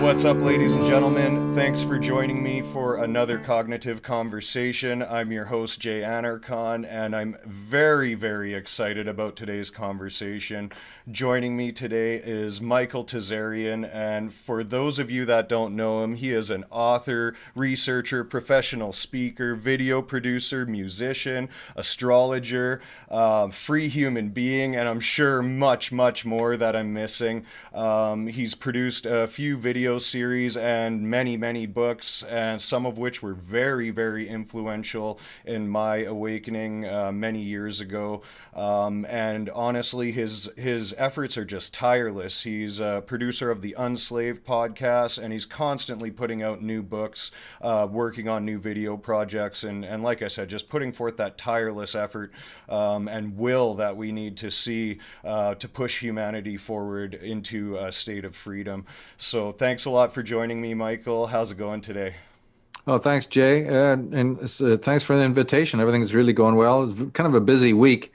What's up, ladies and gentlemen? Thanks for joining me for another cognitive conversation. I'm your host, Jay Anarchon, and I'm very, very excited about today's conversation. Joining me today is Michael Tsarion, and for those of you that don't know him, he is an author, researcher, professional speaker, video producer, musician, astrologer, free human being, and I'm sure much, much more that I'm missing. He's produced a few video series and many books, and some of which were very, very influential in my awakening many years ago. And honestly, his efforts are just tireless. He's a producer of the Unslaved podcast, and he's constantly putting out new books, working on new video projects, and like I said, just putting forth that tireless effort and will that we need to see to push humanity forward into a state of freedom. So thanks a lot for joining me, Michael. How's it going today? Oh, thanks, Jay. And thanks for the invitation. Everything's really going well. It's kind of a busy week,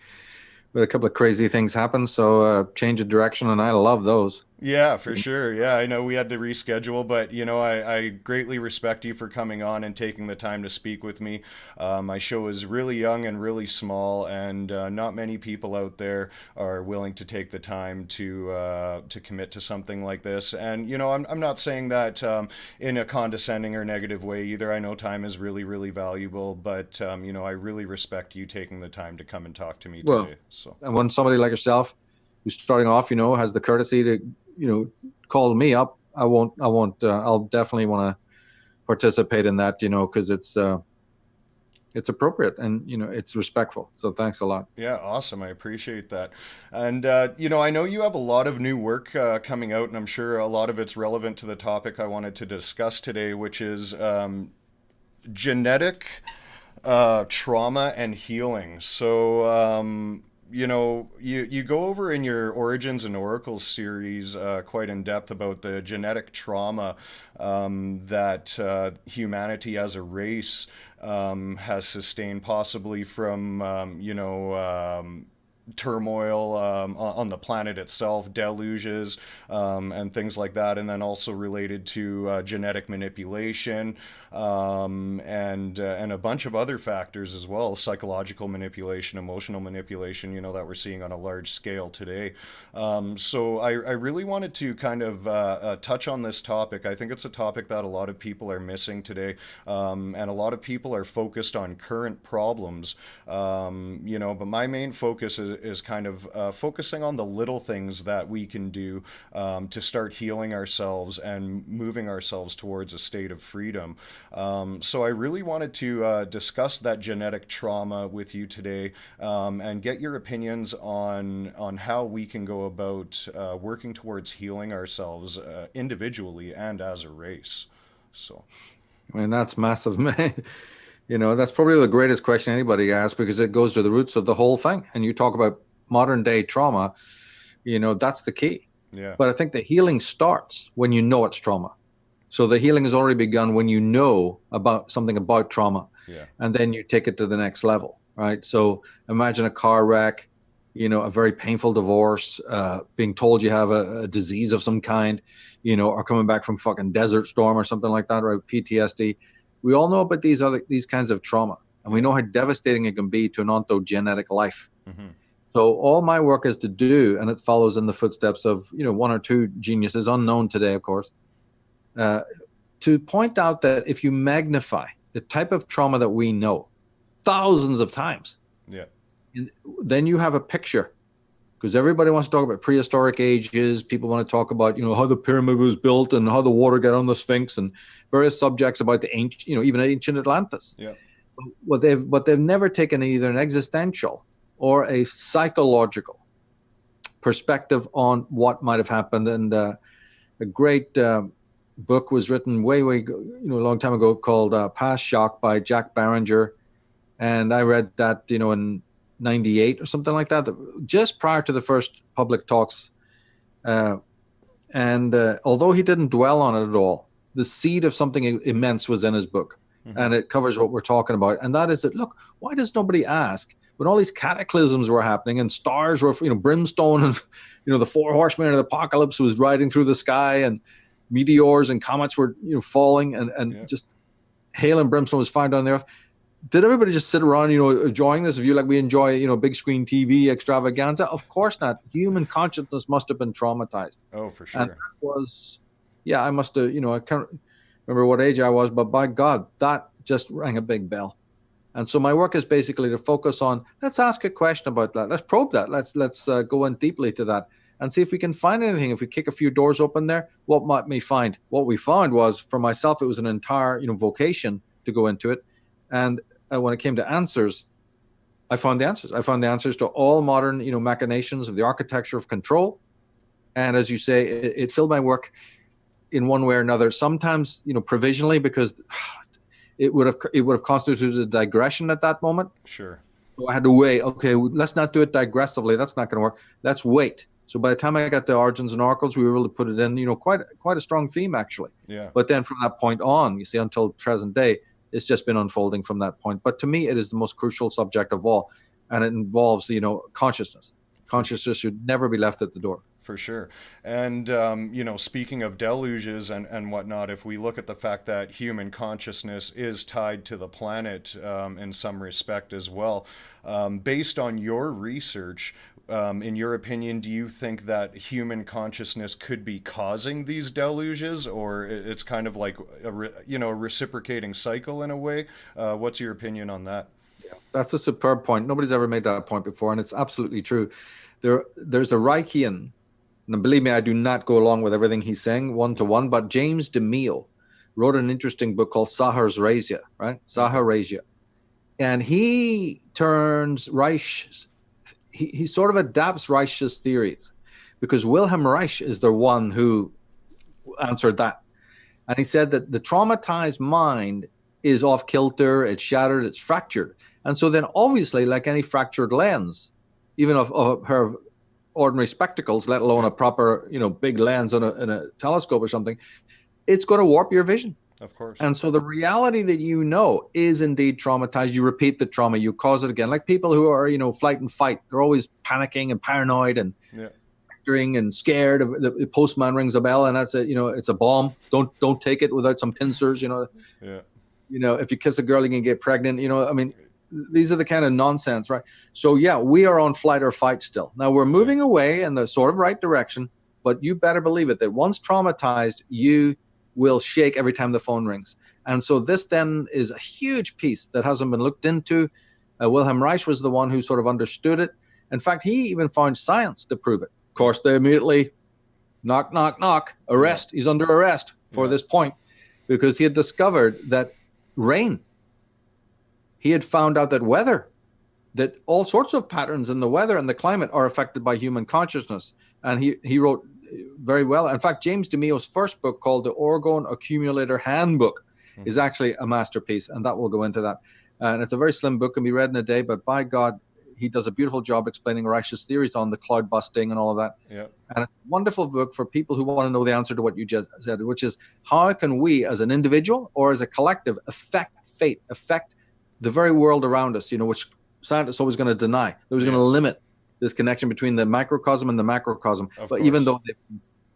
but a couple of crazy things happened. So change of direction, and I love those. Yeah, for sure. Yeah, I know we had to reschedule, but I greatly respect you for coming on and taking the time to speak with me. My show is really young and really small, and not many people out there are willing to take the time to commit to something like this. And I'm not saying that in a condescending or negative way either. I know time is really, really valuable, but I really respect you taking the time to come and talk to me Well, today. So. and when somebody like yourself, who's starting off, has the courtesy to, call me up, I'll definitely want to participate in that, because it's appropriate and, it's respectful. So thanks a lot. Yeah, awesome. I appreciate that. And, I know you have a lot of new work coming out, and I'm sure a lot of it's relevant to the topic I wanted to discuss today, which is genetic trauma and healing. So, you go over in your Origins and Oracles series quite in depth about the genetic trauma that humanity as a race has sustained, possibly from, turmoil on the planet itself, deluges, and things like that, and then also related to genetic manipulation and a bunch of other factors as well, psychological manipulation, emotional manipulation, that we're seeing on a large scale today. So I really wanted to kind of touch on this topic. I think it's a topic that a lot of people are missing today, and a lot of people are focused on current problems, but my main focus is kind of focusing on the little things that we can do to start healing ourselves and moving ourselves towards a state of freedom. So I really wanted to discuss that genetic trauma with you today, and get your opinions on how we can go about working towards healing ourselves individually and as a race. So, I mean, that's massive. That's probably the greatest question anybody asks, because it goes to the roots of the whole thing. And you talk about modern day trauma, that's the key. Yeah. But I think the healing starts when you know it's trauma. So the healing has already begun when you know about something about trauma. Yeah. And then you take it to the next level, right? So imagine a car wreck, a very painful divorce, being told you have a disease of some kind, or coming back from fucking Desert Storm or something like that, right? PTSD. We all know about these kinds of trauma, and we know how devastating it can be to an ontogenetic life. Mm-hmm. So all my work is to do, and it follows in the footsteps of, one or two geniuses, unknown today, of course, to point out that if you magnify the type of trauma that we know thousands of times, yeah, then you have a picture. Because everybody wants to talk about prehistoric ages. People want to talk about, how the pyramid was built and how the water got on the Sphinx and various subjects about the ancient, even ancient Atlantis. Yeah. What they've never taken either an existential or a psychological perspective on what might have happened. And a great book was written way, a long time ago called Past Shock by Jack Barringer. And I read that, in 98 or something like that, just prior to the first public talks. And although he didn't dwell on it at all, the seed of something immense was in his book. Mm-hmm. And it covers what we're talking about. And that is that, look, why does nobody ask, when all these cataclysms were happening and stars were, brimstone and, the four horsemen of the apocalypse was riding through the sky, and meteors and comets were falling, and just hail and brimstone was fired on the earth. Did everybody just sit around, enjoying this view like we enjoy, big screen TV extravaganza? Of course not. Human consciousness must have been traumatized. Oh, for sure. And that was, I must have, I can't remember what age I was, but by God, that just rang a big bell. And so my work is basically to focus on, let's ask a question about that. Let's probe that. Let's go in deeply to that and see if we can find anything. If we kick a few doors open there, what might we find? What we found was, for myself, it was an entire, vocation to go into it. And when it came to answers, I found the answers. I found the answers to all modern, machinations of the architecture of control. And as you say, it filled my work in one way or another. Sometimes, provisionally, because it would have constituted a digression at that moment. Sure. So I had to wait. Okay, let's not do it digressively. That's not going to work. Let's wait. So by the time I got to Origins and Oracles, we were able to put it in, quite a strong theme, actually. Yeah. But then from that point on, you see, until present day, it's just been unfolding from that point. But to me, it is the most crucial subject of all. And it involves, consciousness. Consciousness should never be left at the door. For sure. And, speaking of deluges and whatnot, if we look at the fact that human consciousness is tied to the planet in some respect as well, based on your research, in your opinion, do you think that human consciousness could be causing these deluges, or it's kind of like a reciprocating cycle in a way? What's your opinion on that? Yeah, that's a superb point. Nobody's ever made that point before, and it's absolutely true. There's a Reichian, and believe me, I do not go along with everything he's saying one-to-one, but James DeMille wrote an interesting book called Saharsrasia, right? Saharsrasia. And he turns Reich's, he sort of adapts Reich's theories, because Wilhelm Reich is the one who answered that. And he said that the traumatized mind is off kilter, it's shattered, it's fractured. And so then obviously, like any fractured lens, even of her ordinary spectacles, let alone a proper, big lens in a telescope or something, it's going to warp your vision. Of course. And so the reality that is indeed traumatized. You repeat the trauma, you cause it again. Like people who are, flight and fight, they're always panicking and paranoid and factoring and scared. The postman rings a bell and that's it. It's a bomb. Don't take it without some pincers. If you kiss a girl, you can get pregnant. These are the kind of nonsense, right? So we are on flight or fight still. Now we're moving away in the sort of right direction, but you better believe it that once traumatized, you will shake every time the phone rings. And so this then is a huge piece that hasn't been looked into. Wilhelm Reich was the one who sort of understood it. In fact, he even found science to prove it. Of course, they immediately knock, knock, knock, arrest. He's under arrest for this point, because he had discovered that rain, he had found out that weather, that all sorts of patterns in the weather and the climate are affected by human consciousness. And he wrote very well. In fact, James DeMille's first book, called The Orgone Accumulator Handbook, is actually a masterpiece, and that will go into that. And it's a very slim book, can be read in a day, but by God, he does a beautiful job explaining Reich's theories on the cloud busting and all of that. Yeah. And it's a wonderful book for people who want to know the answer to what you just said, which is, how can we as an individual or as a collective affect fate, affect the very world around us, which scientists always going to deny. They're always going to limit this connection between the microcosm and the macrocosm. But even though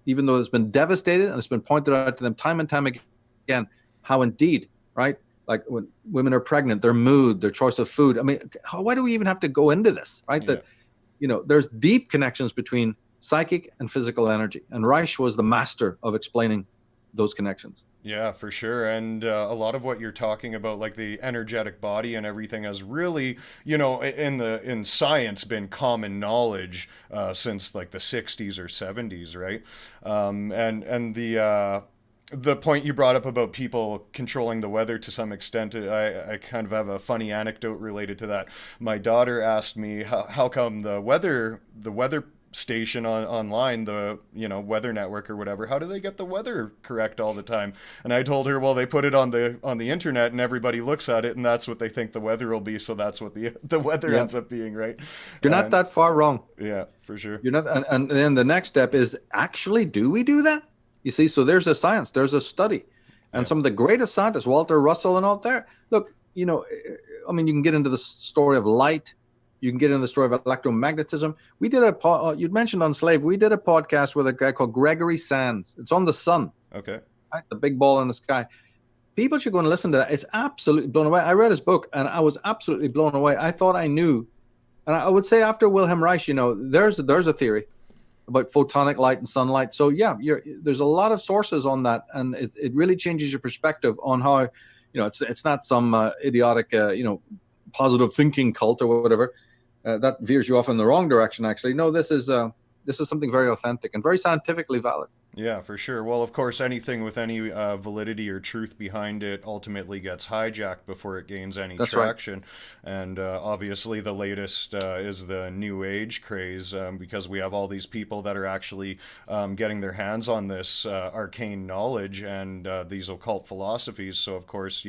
it's been devastated and it's been pointed out to them time and time again, how indeed, right? Like when women are pregnant, their mood, their choice of food. Why do we even have to go into this, right? Yeah. That, there's deep connections between psychic and physical energy. And Reich was the master of explaining those connections. Yeah, for sure. And a lot of what you're talking about, like the energetic body and everything, has really, in science been common knowledge since like the 60s or 70s, right? And the point you brought up about people controlling the weather to some extent, I kind of have a funny anecdote related to that. My daughter asked me how come the weather station online, the Weather Network or whatever, how do they get the weather correct all the time? And I told her, well, they put it on the internet and everybody looks at it and that's what they think the weather will be, so that's what the weather ends up being, right? You're not that far wrong. Yeah, for sure. You're not, and then the next step is, actually, do we do that? You see, so there's a science, there's a study, and some of the greatest scientists, Walter Russell and all there, look, you can get into the story of light. You can get into the story of electromagnetism. We did you'd mentioned Unslaved. We did a podcast with a guy called Gregory Sands. It's on The Sun. Okay. right? The big ball in the sky. People should go and listen to that. It's absolutely blown away. I read his book and I was absolutely blown away. I thought I knew. And I would say after Wilhelm Reich, there's a theory about photonic light and sunlight. So yeah, there's a lot of sources on that, and it really changes your perspective on how, it's not some idiotic, positive thinking cult or whatever that veers you off in the wrong direction. Actually, no, this is something very authentic and very scientifically valid. Yeah, for sure. Well, of course, anything with any validity or truth behind it ultimately gets hijacked before it gains any That's right. traction. And obviously, the latest is the New Age craze, because we have all these people that are actually getting their hands on this arcane knowledge and these occult philosophies. So, of course,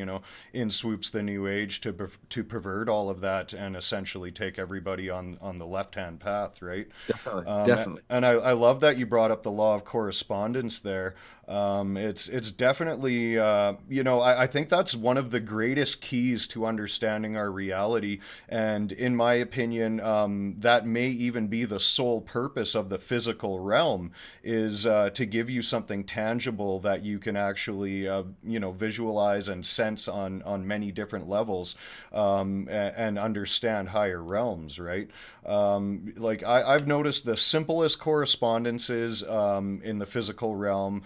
in swoops the New Age to pervert all of that and essentially take everybody on the left-hand path, right? Definitely, definitely. And I love that you brought up the law of correspondence there. It's definitely I think that's one of the greatest keys to understanding our reality, and in my opinion, that may even be the sole purpose of the physical realm, is to give you something tangible that you can actually visualize and sense on many different levels, and understand higher realms, right? Like I've noticed the simplest correspondences in the physical realm,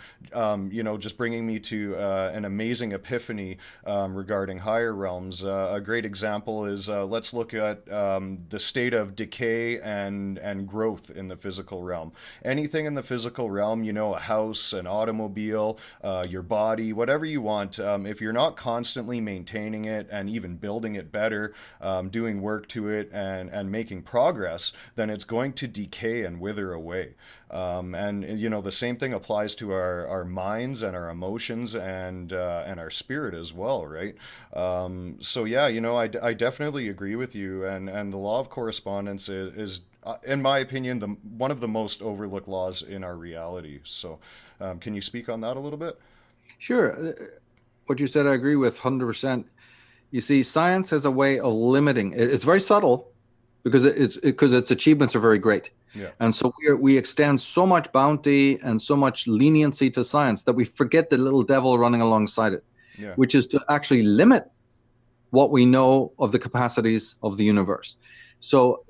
just bringing me to an amazing epiphany regarding higher realms. A great example is let's look at the state of decay and growth in the physical realm. Anything in the physical realm, a house, an automobile, your body, whatever you want, if you're not constantly maintaining it and even building it better, doing work to it and making progress, then it's going to decay and wither away. And the same thing applies to our minds and our emotions and our spirit as well, right? So yeah, I definitely agree with you, and the law of correspondence is in my opinion, one of the most overlooked laws in our reality. So, can you speak on that a little bit? Sure. What you said, I agree with 100%. You see, science has a way of limiting. It's very subtle because its achievements are very great. Yeah. And so we extend so much bounty and so much leniency to science that we forget the little devil running alongside it, Yeah. which is to actually limit what we know of the capacities of the universe. So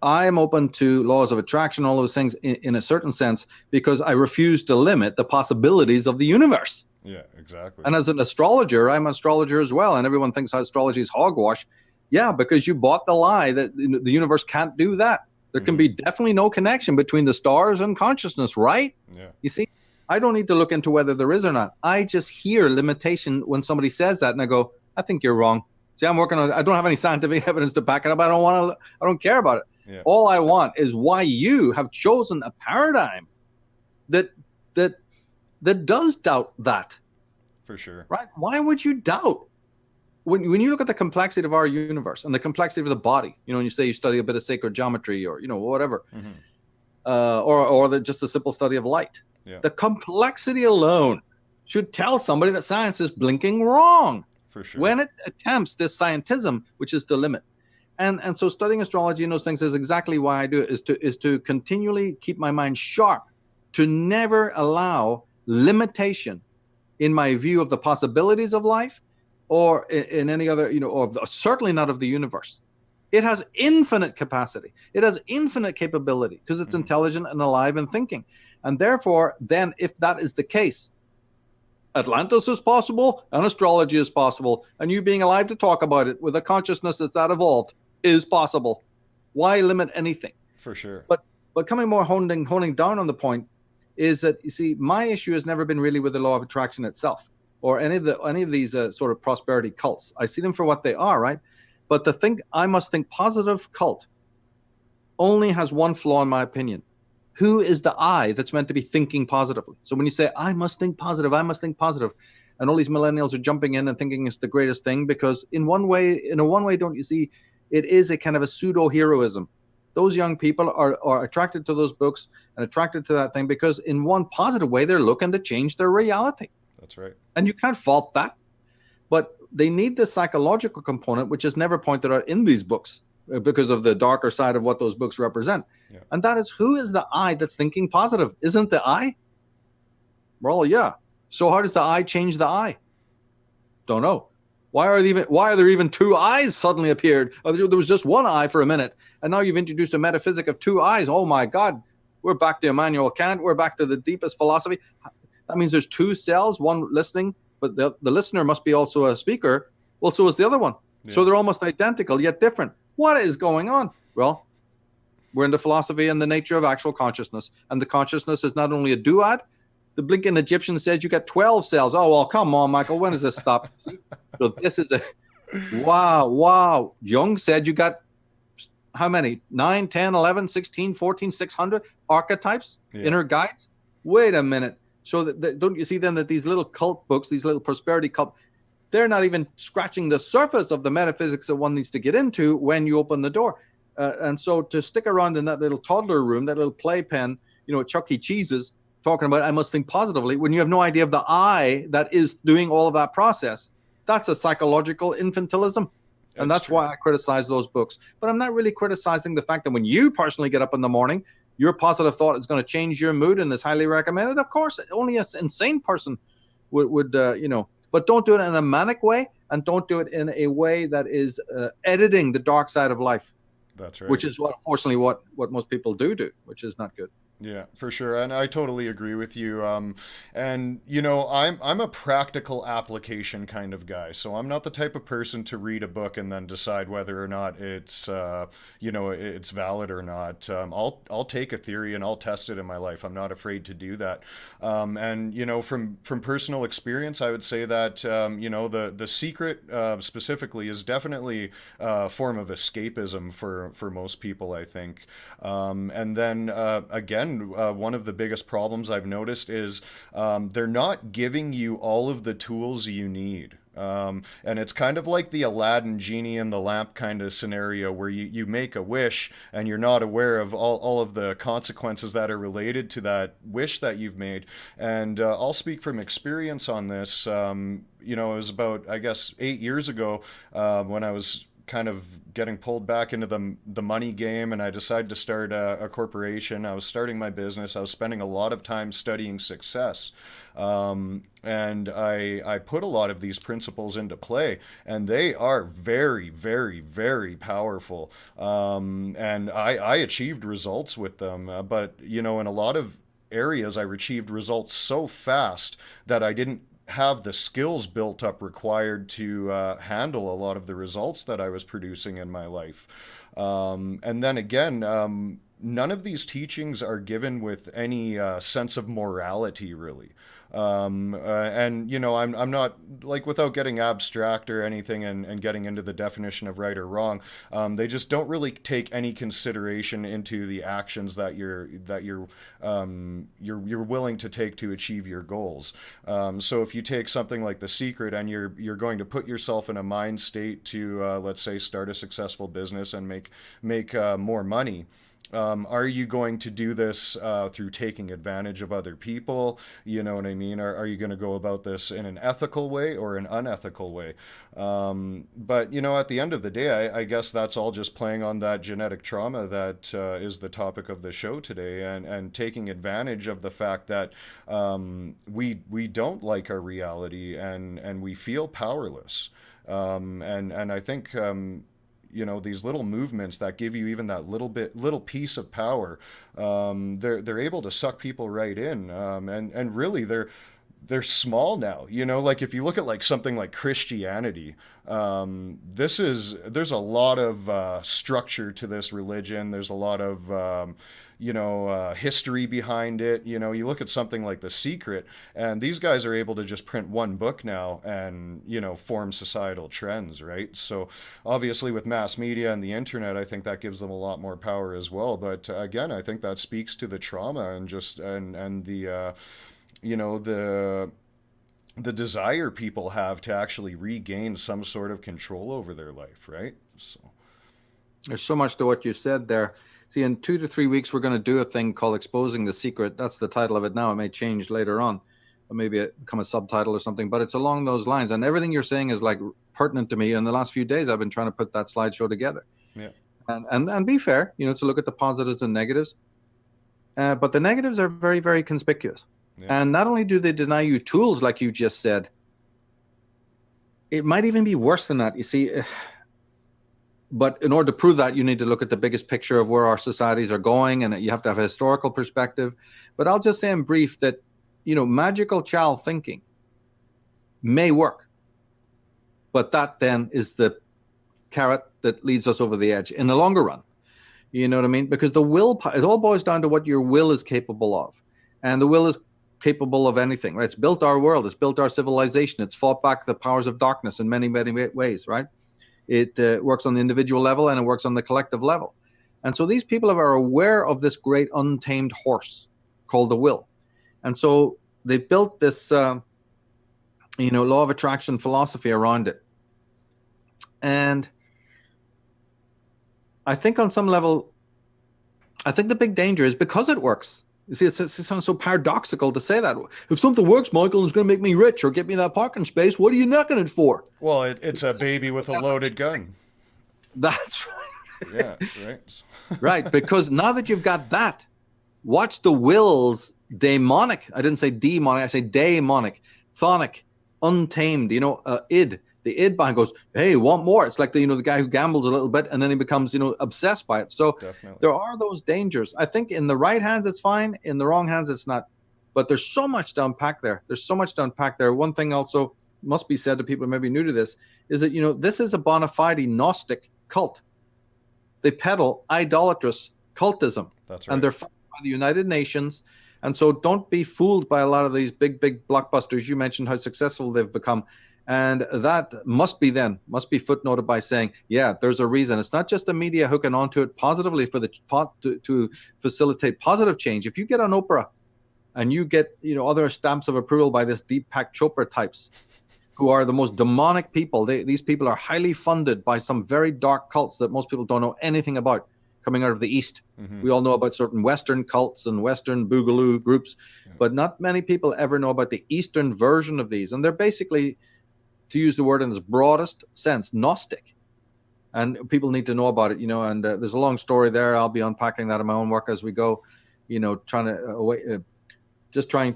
I am open to laws of attraction, all those things in a certain sense, because I refuse to limit the possibilities of the universe. Yeah, exactly. And as an astrologer, I'm an astrologer as well. And everyone thinks astrology is hogwash. Yeah, because you bought the lie that the universe can't do that. There can be definitely no connection between the stars and consciousness, right? Yeah. You see, I don't need to look into whether there is or not. I just hear limitation when somebody says that, and I go, I think you're wrong. See, I'm working on it. I don't have any scientific evidence to back it up. I don't care about it. Yeah. All I want is why you have chosen a paradigm that does doubt that. For sure. Right? Why would you doubt? When you look at the complexity of our universe and the complexity of the body, and you say you study a bit of sacred geometry or whatever, or just the simple study of light, the complexity alone should tell somebody that science is blinking wrong. For sure. When it attempts this scientism, which is to limit. And so studying astrology and those things is exactly why I do it, is to continually keep my mind sharp, to never allow limitation in my view of the possibilities of life or in any other, or certainly not of the universe. It has infinite capacity. It has infinite capability because it's intelligent and alive and thinking. And therefore, then if that is the case, Atlantis is possible and astrology is possible. And you being alive to talk about it with a consciousness that's that evolved is possible. Why limit anything? For sure. But coming more honing down on the point is that, you see, my issue has never been really with the law of attraction itself or any of these sort of prosperity cults. I see them for what they are, right? But I must think positive cult only has one flaw, in my opinion. Who is the I that's meant to be thinking positively? So when you say, I must think positive, and all these millennials are jumping in and thinking it's the greatest thing, because in a one way, don't you see, it is a kind of a pseudo-heroism. Those young people are attracted to those books and attracted to that thing because in one positive way, they're looking to change their reality. That's right. And you can't fault that. But they need the psychological component, which is never pointed out in these books because of the darker side of what those books represent. Yeah. And that is, who is the I that's thinking positive? Isn't the I? Well, yeah. So how does the eye change the eye? Don't know. Why are there even two eyes suddenly appeared? There was just one eye for a minute, and now you've introduced a metaphysic of two eyes. Oh my God, we're back to Immanuel Kant. We're back to the deepest philosophy. That means there's two cells, one listening, but the listener must be also a speaker. Well, so is the other one. Yeah. So they're almost identical yet different. What is going on? Well, we're into philosophy and the nature of actual consciousness, and the consciousness is not only a duad. The blinking Egyptian says you got 12 cells. Oh, well, come on, Michael. When does this stop? So this is a wow. Jung said you got how many? 9, 10, 11, 16, 14, 600 archetypes, inner guides? Wait a minute. So don't you see then that these little cult books, these little prosperity cult, they're not even scratching the surface of the metaphysics that one needs to get into when you open the door. And so to stick around in that little toddler room, that little playpen, Chuck E. Cheese's, talking about I must think positively, when you have no idea of the I that is doing all of that process, that's a psychological infantilism. And that's why I criticize those books. But I'm not really criticizing the fact that when you personally get up in the morning, your positive thought is going to change your mood and is highly recommended. Of course, only an insane person would but don't do it in a manic way, and don't do it in a way that is editing the dark side of life. That's right. Which is unfortunately what most people do, which is not good. Yeah, for sure. And I totally agree with you. And I'm a practical application kind of guy. So I'm not the type of person to read a book and then decide whether or not it's it's valid or not. I'll take a theory and I'll test it in my life. I'm not afraid to do that. And from personal experience, I would say that the secret specifically is definitely a form of escapism for most people, I think. And then again, one of the biggest problems I've noticed is they're not giving you all of the tools you need. And it's kind of like the Aladdin genie in the lamp kind of scenario where you make a wish and you're not aware of all of the consequences that are related to that wish that you've made. And I'll speak from experience on this. It was about, I guess, 8 years ago when I was kind of getting pulled back into the money game, and I decided to start a corporation. I was starting my business. I was spending a lot of time studying success. And I put a lot of these principles into play, and they are very, very, very powerful. And I achieved results with them. But, in a lot of areas, I achieved results so fast that I didn't have the skills built up required to handle a lot of the results that I was producing in my life. And then again, none of these teachings are given with any sense of morality, really. And I'm not, like, without getting abstract or anything and getting into the definition of right or wrong, they just don't really take any consideration into the actions that you're willing to take to achieve your goals. So if you take something like The Secret and you're going to put yourself in a mind state to let's say start a successful business and make more money. Are you going to do this through taking advantage of other people? You know what I mean? Are you going to go about this in an ethical way or an unethical way? But, at the end of the day, I guess that's all just playing on that genetic trauma that is the topic of the show today, and taking advantage of the fact that we don't like our reality and we feel powerless. And I think these little movements that give you even that little piece of power, they're able to suck people right in, and really they're small now. Like if you look at like something like Christianity, there's a lot of structure to this religion. There's a lot of history behind it. You look at something like The Secret, and these guys are able to just print one book now and form societal trends, right? So obviously with mass media and the internet, I think that gives them a lot more power as well. But again, I think that speaks to the trauma and the the desire people have to actually regain some sort of control over their life, right? So there's so much to what you said there. See, in 2 to 3 weeks, we're going to do a thing called Exposing the Secret. That's the title of it now. It may change later on, or maybe it become a subtitle or something, but it's along those lines. And everything you're saying is like pertinent to me. In the last few days, I've been trying to put that slideshow together. Yeah. And be fair, to look at the positives and negatives. But the negatives are very, very conspicuous. Yeah. And not only do they deny you tools, like you just said, it might even be worse than that. You see, but in order to prove that, you need to look at the biggest picture of where our societies are going, and you have to have a historical perspective. But I'll just say in brief that, magical child thinking may work, but that then is the carrot that leads us over the edge in the longer run. You know what I mean? Because the will, it all boils down to what your will is capable of. And the will is capable of anything, right? It's built our world. It's built our civilization. It's fought back the powers of darkness in many, many ways, right? It works on the individual level and it works on the collective level. And so these people are aware of this great untamed horse called the will. And so they've built this, law of attraction philosophy around it. And I think on some level, I think the big danger is because it works. You see, it sounds so paradoxical to say that. If something works, Michael, it's going to make me rich or get me that parking space, what are you knocking it for? Well, it's a baby with a loaded gun. That's right. Yeah, right. Right, because now that you've got that, watch the will's daemonic. I didn't say demonic, I say daemonic, chthonic, untamed, id. The id behind goes, hey, want more. It's like the guy who gambles a little bit and then he becomes, obsessed by it. So Definitely. There are those dangers. I think in the right hands, it's fine. In the wrong hands, it's not. But there's so much to unpack there. One thing also must be said to people who may be new to this is that, this is a bona fide Gnostic cult. They peddle idolatrous cultism. That's right. And they're funded by the United Nations. And so don't be fooled by a lot of these big blockbusters. You mentioned how successful they've become. And that must be footnoted by saying, yeah, there's a reason. It's not just the media hooking onto it positively to facilitate positive change. If you get on Oprah and you get, other stamps of approval by this Deepak Chopra types, who are the most demonic people, these people are highly funded by some very dark cults that most people don't know anything about, coming out of the East. Mm-hmm. We all know about certain Western cults and Western boogaloo groups, but not many people ever know about the Eastern version of these. And they're basically, to use the word in its broadest sense, Gnostic. And people need to know about it, and there's a long story there. I'll be unpacking that in my own work as we go, trying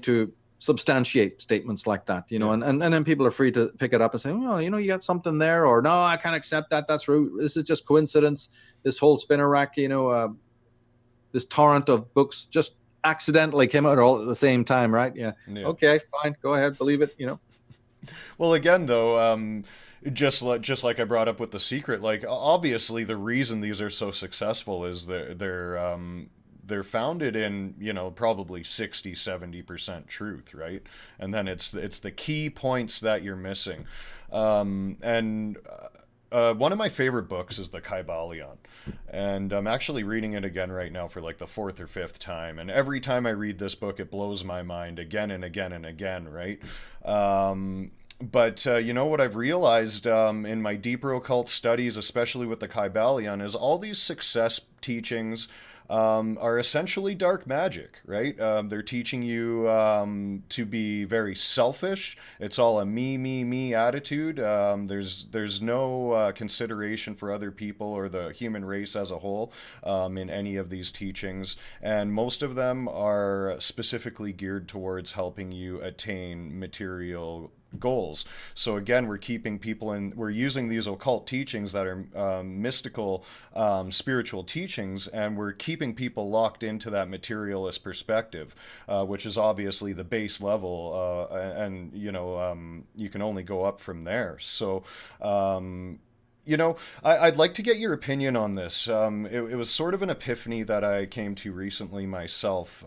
to substantiate statements like that, and then people are free to pick it up and say, well, you got something there, or no, I can't accept that. That's rude. This is just coincidence. This whole spinner rack, this torrent of books just accidentally came out all at the same time, right? Yeah. Okay, fine. Go ahead. Believe it, Well, again, though, just like I brought up with The Secret, like obviously the reason these are so successful is they're founded in, probably 60-70% truth, right? And then it's the key points that you're missing. One of my favorite books is the Kybalion, and I'm actually reading it again right now for like the fourth or fifth time. And every time I read this book, it blows my mind again and again and again, right? But what I've realized in my deeper occult studies, especially with the Kybalion, is all these success teachings are essentially dark magic, right? They're teaching you to be very selfish. It's all a me attitude. There's no consideration for other people or the human race as a whole in any of these teachings. And most of them are specifically geared towards helping you attain material goals. So again, we're using these occult teachings that are mystical, spiritual teachings, and we're keeping people locked into that materialist perspective, which is obviously the base level, and you can only go up from there. So I'd like to get your opinion on this. It was sort of an epiphany that I came to recently myself.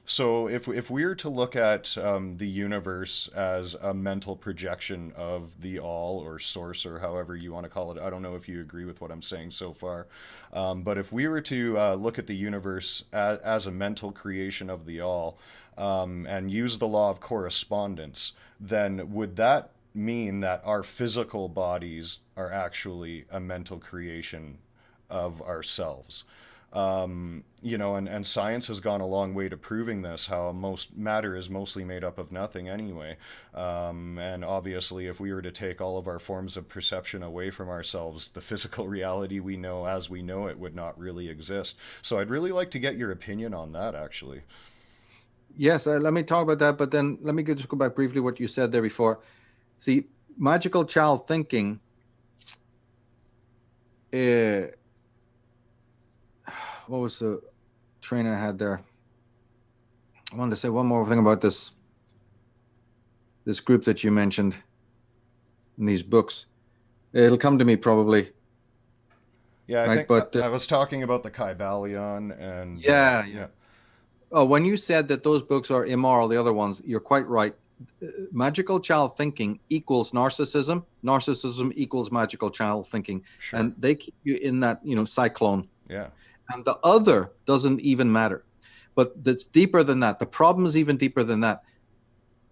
So if we were to look at the universe as a mental projection of the all or source or however you want to call it, I don't know if you agree with what I'm saying so far, but if we were to look at the universe as a mental creation of the all and use the law of correspondence, then would that mean that our physical bodies are actually a mental creation of ourselves? And science has gone a long way to proving this, how most matter is mostly made up of nothing anyway. And obviously, if we were to take all of our forms of perception away from ourselves, the physical reality we know as we know it would not really exist. So I'd really like to get your opinion on that, actually. Yes, let me talk about that, but then let me just go back briefly what you said there before. See, magical child thinking, uh, what was the train I had there? I wanted to say one more thing about this group that you mentioned in these books. It'll come to me probably, Yeah, I right? think But I was talking about the Kybalion and yeah, yeah. yeah, Oh, when you said that those books are immoral, the other ones, you're quite right. Magical child thinking equals narcissism. Narcissism equals magical child thinking, sure. and they keep you in that cyclone. Yeah. And the other doesn't even matter. But that's deeper than that. The problem is even deeper than that.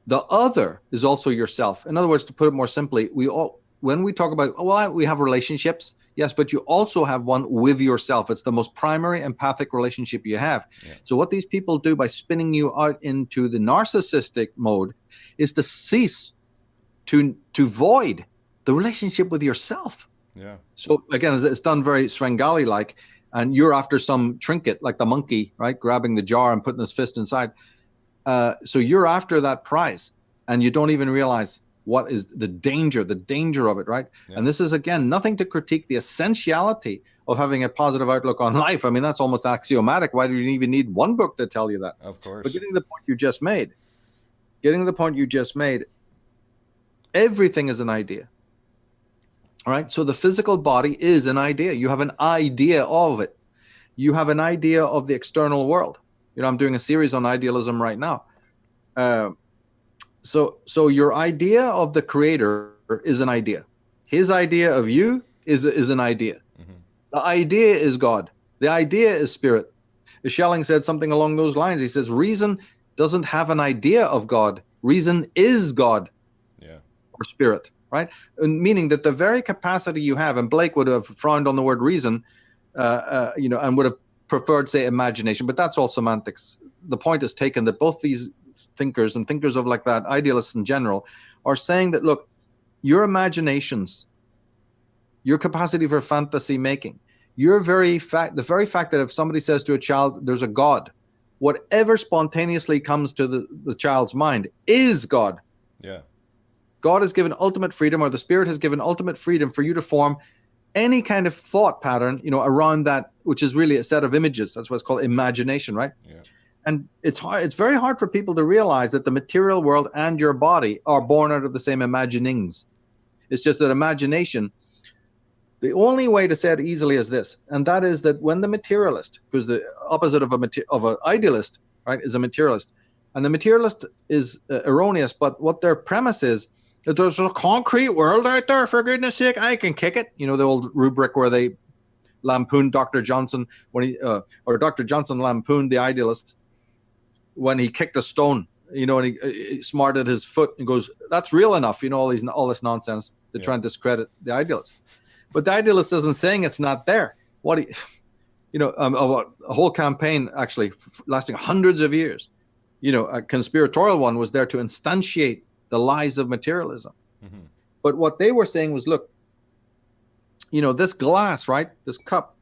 The other is also yourself. In other words, to put it more simply, when we talk about, oh, well, we have relationships, yes, but you also have one with yourself. It's the most primary empathic relationship you have. Yeah. So what these people do by spinning you out into the narcissistic mode is to cease to void the relationship with yourself. Yeah. So again, it's done very Svengali like, and you're after some trinket like the monkey, right? Grabbing the jar and putting his fist inside. So you're after that prize, and you don't even realize what is the danger of it, right? Yeah. And this is again nothing to critique the essentiality of having a positive outlook on life. I mean, that's almost axiomatic. Why do you even need one book to tell you that? Of course. But getting to the point you just made, everything is an idea. All right. So the physical body is an idea. You have an idea of it. You have an idea of the external world. I'm doing a series on idealism right now. So your idea of the creator is an idea. His idea of you is an idea. Mm-hmm. The idea is God. The idea is spirit. Schelling said something along those lines. He says, reason doesn't have an idea of God. Reason is God. Yeah. Or spirit, right? And meaning that the very capacity you have, and Blake would have frowned on the word reason, and would have preferred, say, imagination, but that's all semantics. The point is taken that both these thinkers and thinkers of like that, idealists in general, are saying that, look, your imaginations, your capacity for fantasy making, the very fact that if somebody says to a child, there's a God, whatever spontaneously comes to the child's mind is God. Yeah. God has given ultimate freedom, or the spirit has given ultimate freedom for you to form any kind of thought pattern, around that, which is really a set of images. That's what's called imagination, right? Yeah. And it's very hard for people to realize that the material world and your body are born out of the same imaginings. It's just that imagination, the only way to say it easily is this, and that is that when the materialist, because the opposite of an idealist, right, is a materialist, and the materialist is erroneous, but what their premise is, there's a concrete world out there, for goodness sake, I can kick it. The old rubric where they lampooned Dr. Johnson or Dr. Johnson lampooned the idealist when he kicked a stone, and he smarted his foot and goes, that's real enough, all this nonsense to try and discredit the idealist. But the idealist isn't saying it's not there. A whole campaign actually lasting hundreds of years, a conspiratorial one was there to instantiate the lies of materialism. Mm-hmm. But what they were saying was, look, this glass, right, this cup,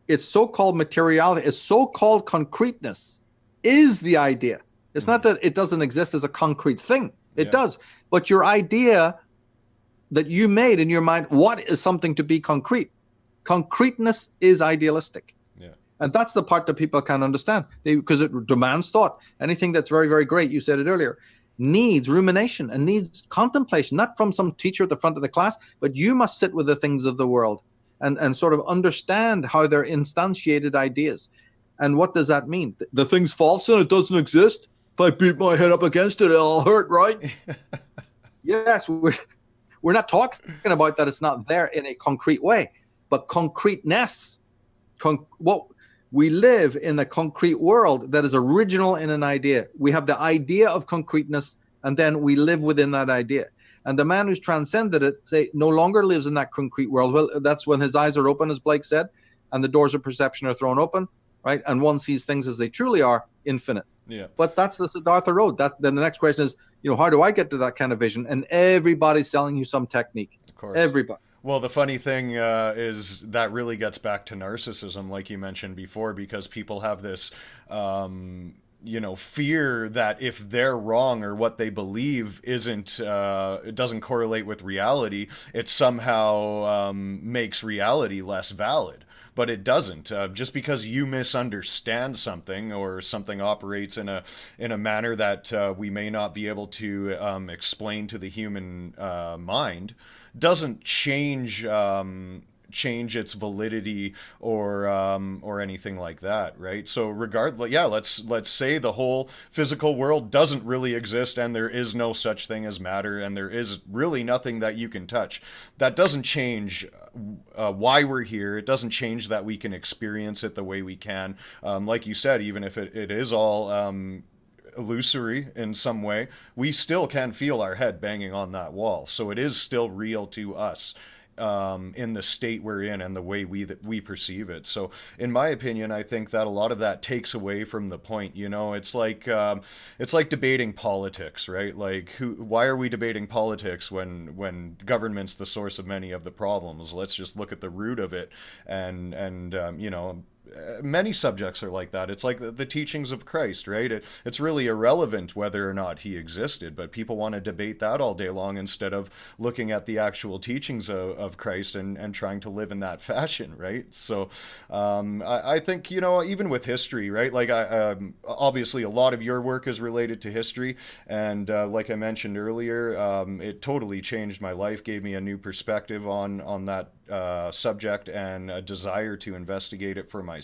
its so-called materiality, its so-called concreteness is the idea. It's mm-hmm. not that it doesn't exist as a concrete thing. It does. But your idea that you made in your mind, what is something to be concrete? Concreteness is idealistic. Yeah. And that's the part that people can't understand, because it demands thought. Anything that's very, very great, you said it earlier, needs rumination and needs contemplation, not from some teacher at the front of the class, but you must sit with the things of the world and sort of understand how they're instantiated ideas. And what does that mean? The thing's false and it doesn't exist? If I beat my head up against it, it'll hurt, right? Yes, we're not talking about that it's not there in a concrete way, but concreteness. We live in a concrete world that is original in an idea. We have the idea of concreteness, and then we live within that idea. And the man who's transcended it, say, no longer lives in that concrete world. Well, that's when his eyes are open, as Blake said, and the doors of perception are thrown open, right? And one sees things as they truly are, infinite. Yeah. But that's the Siddhartha road. Then the next question is, how do I get to that kind of vision? And everybody's selling you some technique. Of course. Everybody. Well, the funny thing is that really gets back to narcissism, like you mentioned before, because people have this, fear that if they're wrong or what they believe isn't it doesn't correlate with reality, it somehow makes reality less valid. But it doesn't. Just because you misunderstand something, or something operates in a manner that we may not be able to explain to the human mind, doesn't change its validity or anything like that, right? So regardless, yeah, let's say the whole physical world doesn't really exist, and there is no such thing as matter, and there is really nothing that you can touch. That doesn't change why we're here. It doesn't change that we can experience it the way we can. Like you said, even if it is all illusory in some way, we still can feel our head banging on that wall. So it is still real to us, in the state we're in and the way we perceive it. So, in my opinion, I think that a lot of that takes away from the point. It's like debating politics, right? Like, why are we debating politics when government's the source of many of the problems? Let's just look at the root of it, and many subjects are like that. It's like the teachings of Christ, right? It's really irrelevant whether or not he existed, but people want to debate that all day long instead of looking at the actual teachings of Christ and trying to live in that fashion, right? So I think, even with history, right? Like, obviously a lot of your work is related to history, and like I mentioned earlier, it totally changed my life, gave me a new perspective on that subject, and a desire to investigate it for myself.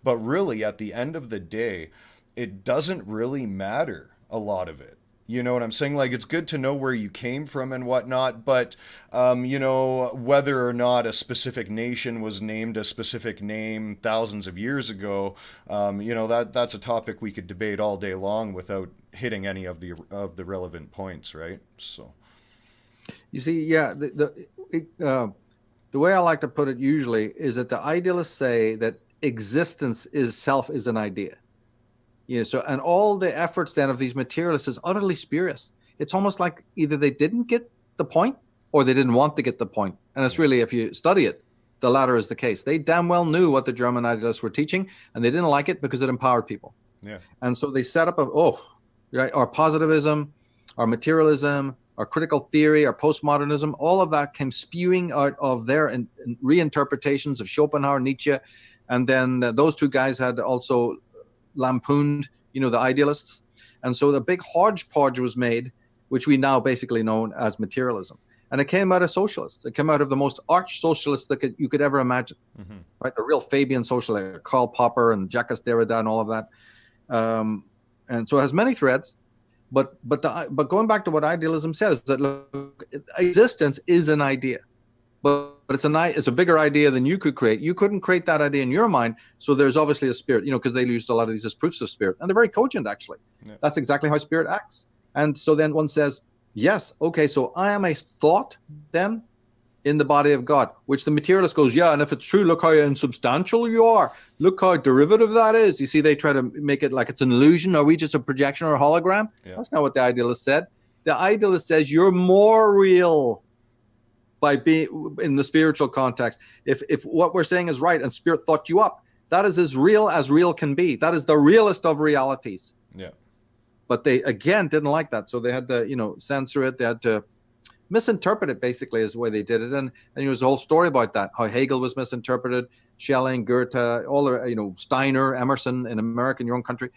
But really, at the end of the day, it doesn't really matter, a lot of it. You know what I'm saying? Like, it's good to know where you came from and whatnot, but whether or not a specific nation was named a specific name thousands of years ago, that's a topic we could debate all day long without hitting any of the relevant points, right? So, You see, yeah, the way I like to put it usually is that the idealists say that existence itself is an idea. And all the efforts then of these materialists is utterly spurious. It's almost like either they didn't get the point or they didn't want to get the point. And it's really, if you study it, the latter is the case. They damn well knew what the German idealists were teaching, and they didn't like it because it empowered people. Yeah. And so they set up our positivism, our materialism, our critical theory, our postmodernism, all of that came spewing out of their reinterpretations of Schopenhauer, Nietzsche. And then those two guys had also lampooned, the idealists. And so the big hodgepodge was made, which we now basically know as materialism. And it came out of socialists. It came out of the most arch socialists that you could ever imagine, right? The real Fabian socialists, Karl Popper and Jacques Derrida and all of that. And so it has many threads. But going back to what idealism says, that look, existence is an idea, but it's a bigger idea than you could create. You couldn't create that idea in your mind, so there's obviously a spirit, because they used a lot of these as proofs of spirit, and they're very cogent actually. Yeah. That's exactly how spirit acts. And so then one says, yes, okay, so I am a thought then in the body of God, which the materialist goes, yeah, and if it's true, look how insubstantial you are. Look how derivative that is. You see, they try to make it like it's an illusion. Are we just a projection or a hologram? Yeah. That's not what the idealist said. The idealist says you're more real by being in the spiritual context. If what we're saying is right and spirit thought you up, that is as real can be. That is the realest of realities. Yeah. But they, again, didn't like that. So they had to, censor it. They had to misinterpret it, basically, is the way they did it. And there was a whole story about that, how Hegel was misinterpreted, Schelling, Goethe, all the, Steiner, Emerson in America, in your own country.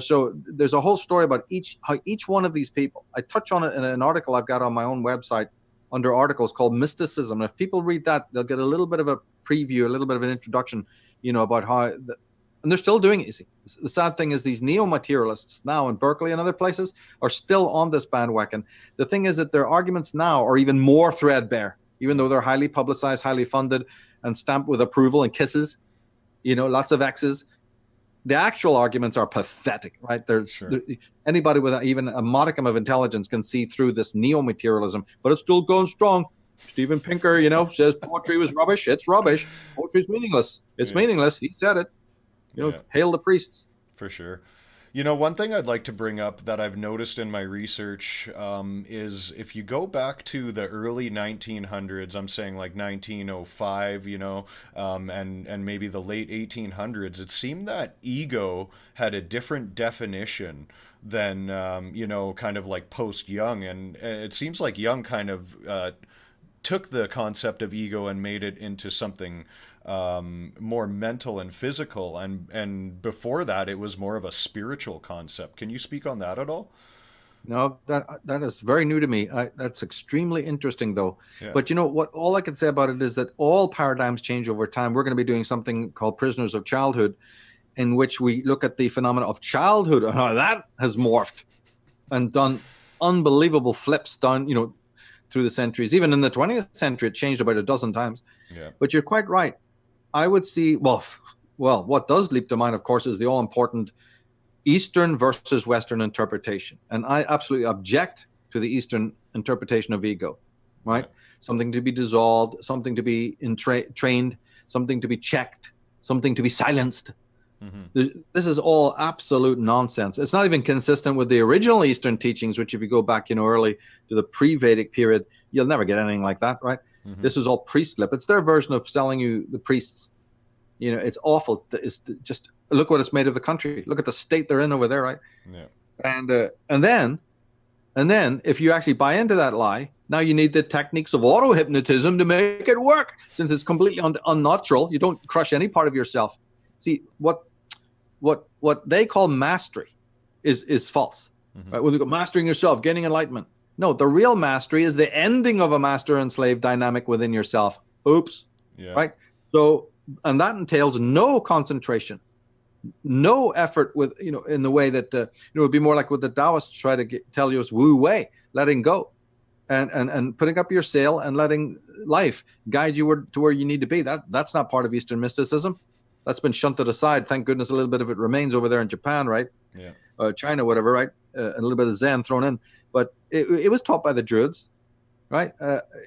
So there's a whole story about how each one of these people, I touch on it in an article I've got on my own website under articles called Mysticism. And if people read that, they'll get a little bit of a preview, a little bit of an introduction, about how, and they're still doing it, you see. The sad thing is these neo-materialists now in Berkeley and other places are still on this bandwagon. The thing is that their arguments now are even more threadbare, even though they're highly publicized, highly funded, and stamped with approval and kisses, lots of X's. The actual arguments are pathetic, right? Anybody with even a modicum of intelligence can see through this neo-materialism, but it's still going strong. Steven Pinker, says poetry was rubbish. It's rubbish. Poetry's meaningless. It's meaningless. He said it. Hail the priests. For sure. One thing I'd like to bring up that I've noticed in my research is if you go back to the early 1900s, I'm saying like 1905, and maybe the late 1800s, it seemed that ego had a different definition than, kind of like post Young. And it seems like Young kind of took the concept of ego and made it into something more mental and physical, and before that it was more of a spiritual concept. Can you speak on that at all? No, that is very new to me. That's extremely interesting, though. Yeah. But you know what? All I can say about it is that all paradigms change over time. We're going to be doing something called Prisoners of Childhood, in which we look at the phenomena of childhood and how that has morphed and done unbelievable flips down, through the centuries. Even in the 20th century, it changed about a dozen times. Yeah. But you're quite right. I would see, well, what does leap to mind, of course, is the all-important Eastern versus Western interpretation. And I absolutely object to the Eastern interpretation of ego, right? Yeah. Something to be dissolved, something to be trained, something to be checked, something to be silenced. Mm-hmm. This is all absolute nonsense. It's not even consistent with the original Eastern teachings, which if you go back, early to the pre-Vedic period, you'll never get anything like that, right? Mm-hmm. This is all priest-lip. It's their version of selling you the priests. It's awful. It's just look what it's made of the country. Look at the state they're in over there, right? Yeah. And then if you actually buy into that lie, now you need the techniques of auto-hypnotism to make it work. Since it's completely unnatural, you don't crush any part of yourself. See, what they call mastery is false. Mm-hmm. Right? When they go mastering yourself, gaining enlightenment. No, the real mastery is the ending of a master and slave dynamic within yourself. Oops. Yeah. Right? So, and that entails no concentration, no effort with, in the way that, it would be more like what the Taoists try to tell you is Wu Wei, letting go and putting up your sail and letting life guide you to where you need to be. That's not part of Eastern mysticism. That's been shunted aside. Thank goodness a little bit of it remains over there in Japan, right? Yeah. China, whatever, right? A little bit of Zen thrown in. But it was taught by the Druids, right?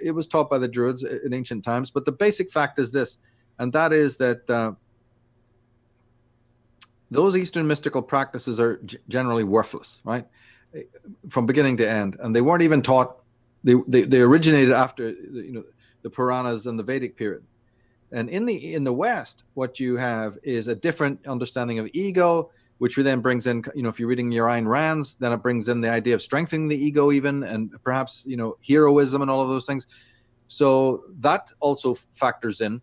It was taught by the Druids in ancient times. But the basic fact is this, and that is that those Eastern mystical practices are generally worthless, right? From beginning to end. And they weren't even taught, they originated after, the Puranas and the Vedic period. And in the West, what you have is a different understanding of ego, which then brings in, if you're reading your Ayn Rand's, then it brings in the idea of strengthening the ego even, and perhaps, heroism and all of those things. So that also factors in.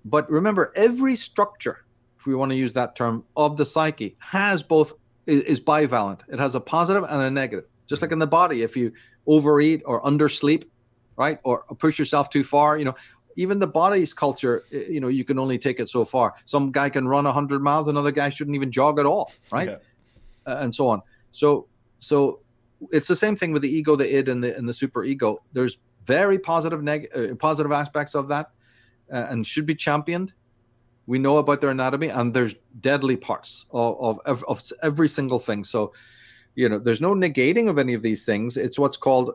But remember, every structure, if we want to use that term, of the psyche has both, is bivalent. It has a positive and a negative. Just like in the body, if you overeat or undersleep, right, or push yourself too far, even the body's culture, you can only take it so far. Some guy can run 100 miles, another guy shouldn't even jog at all, right? Yeah. And so on. So it's the same thing with the ego, the id, and the super ego. There's very positive aspects of that, and should be championed. We know about their anatomy, and there's deadly parts of every single thing. So, there's no negating of any of these things. It's what's called,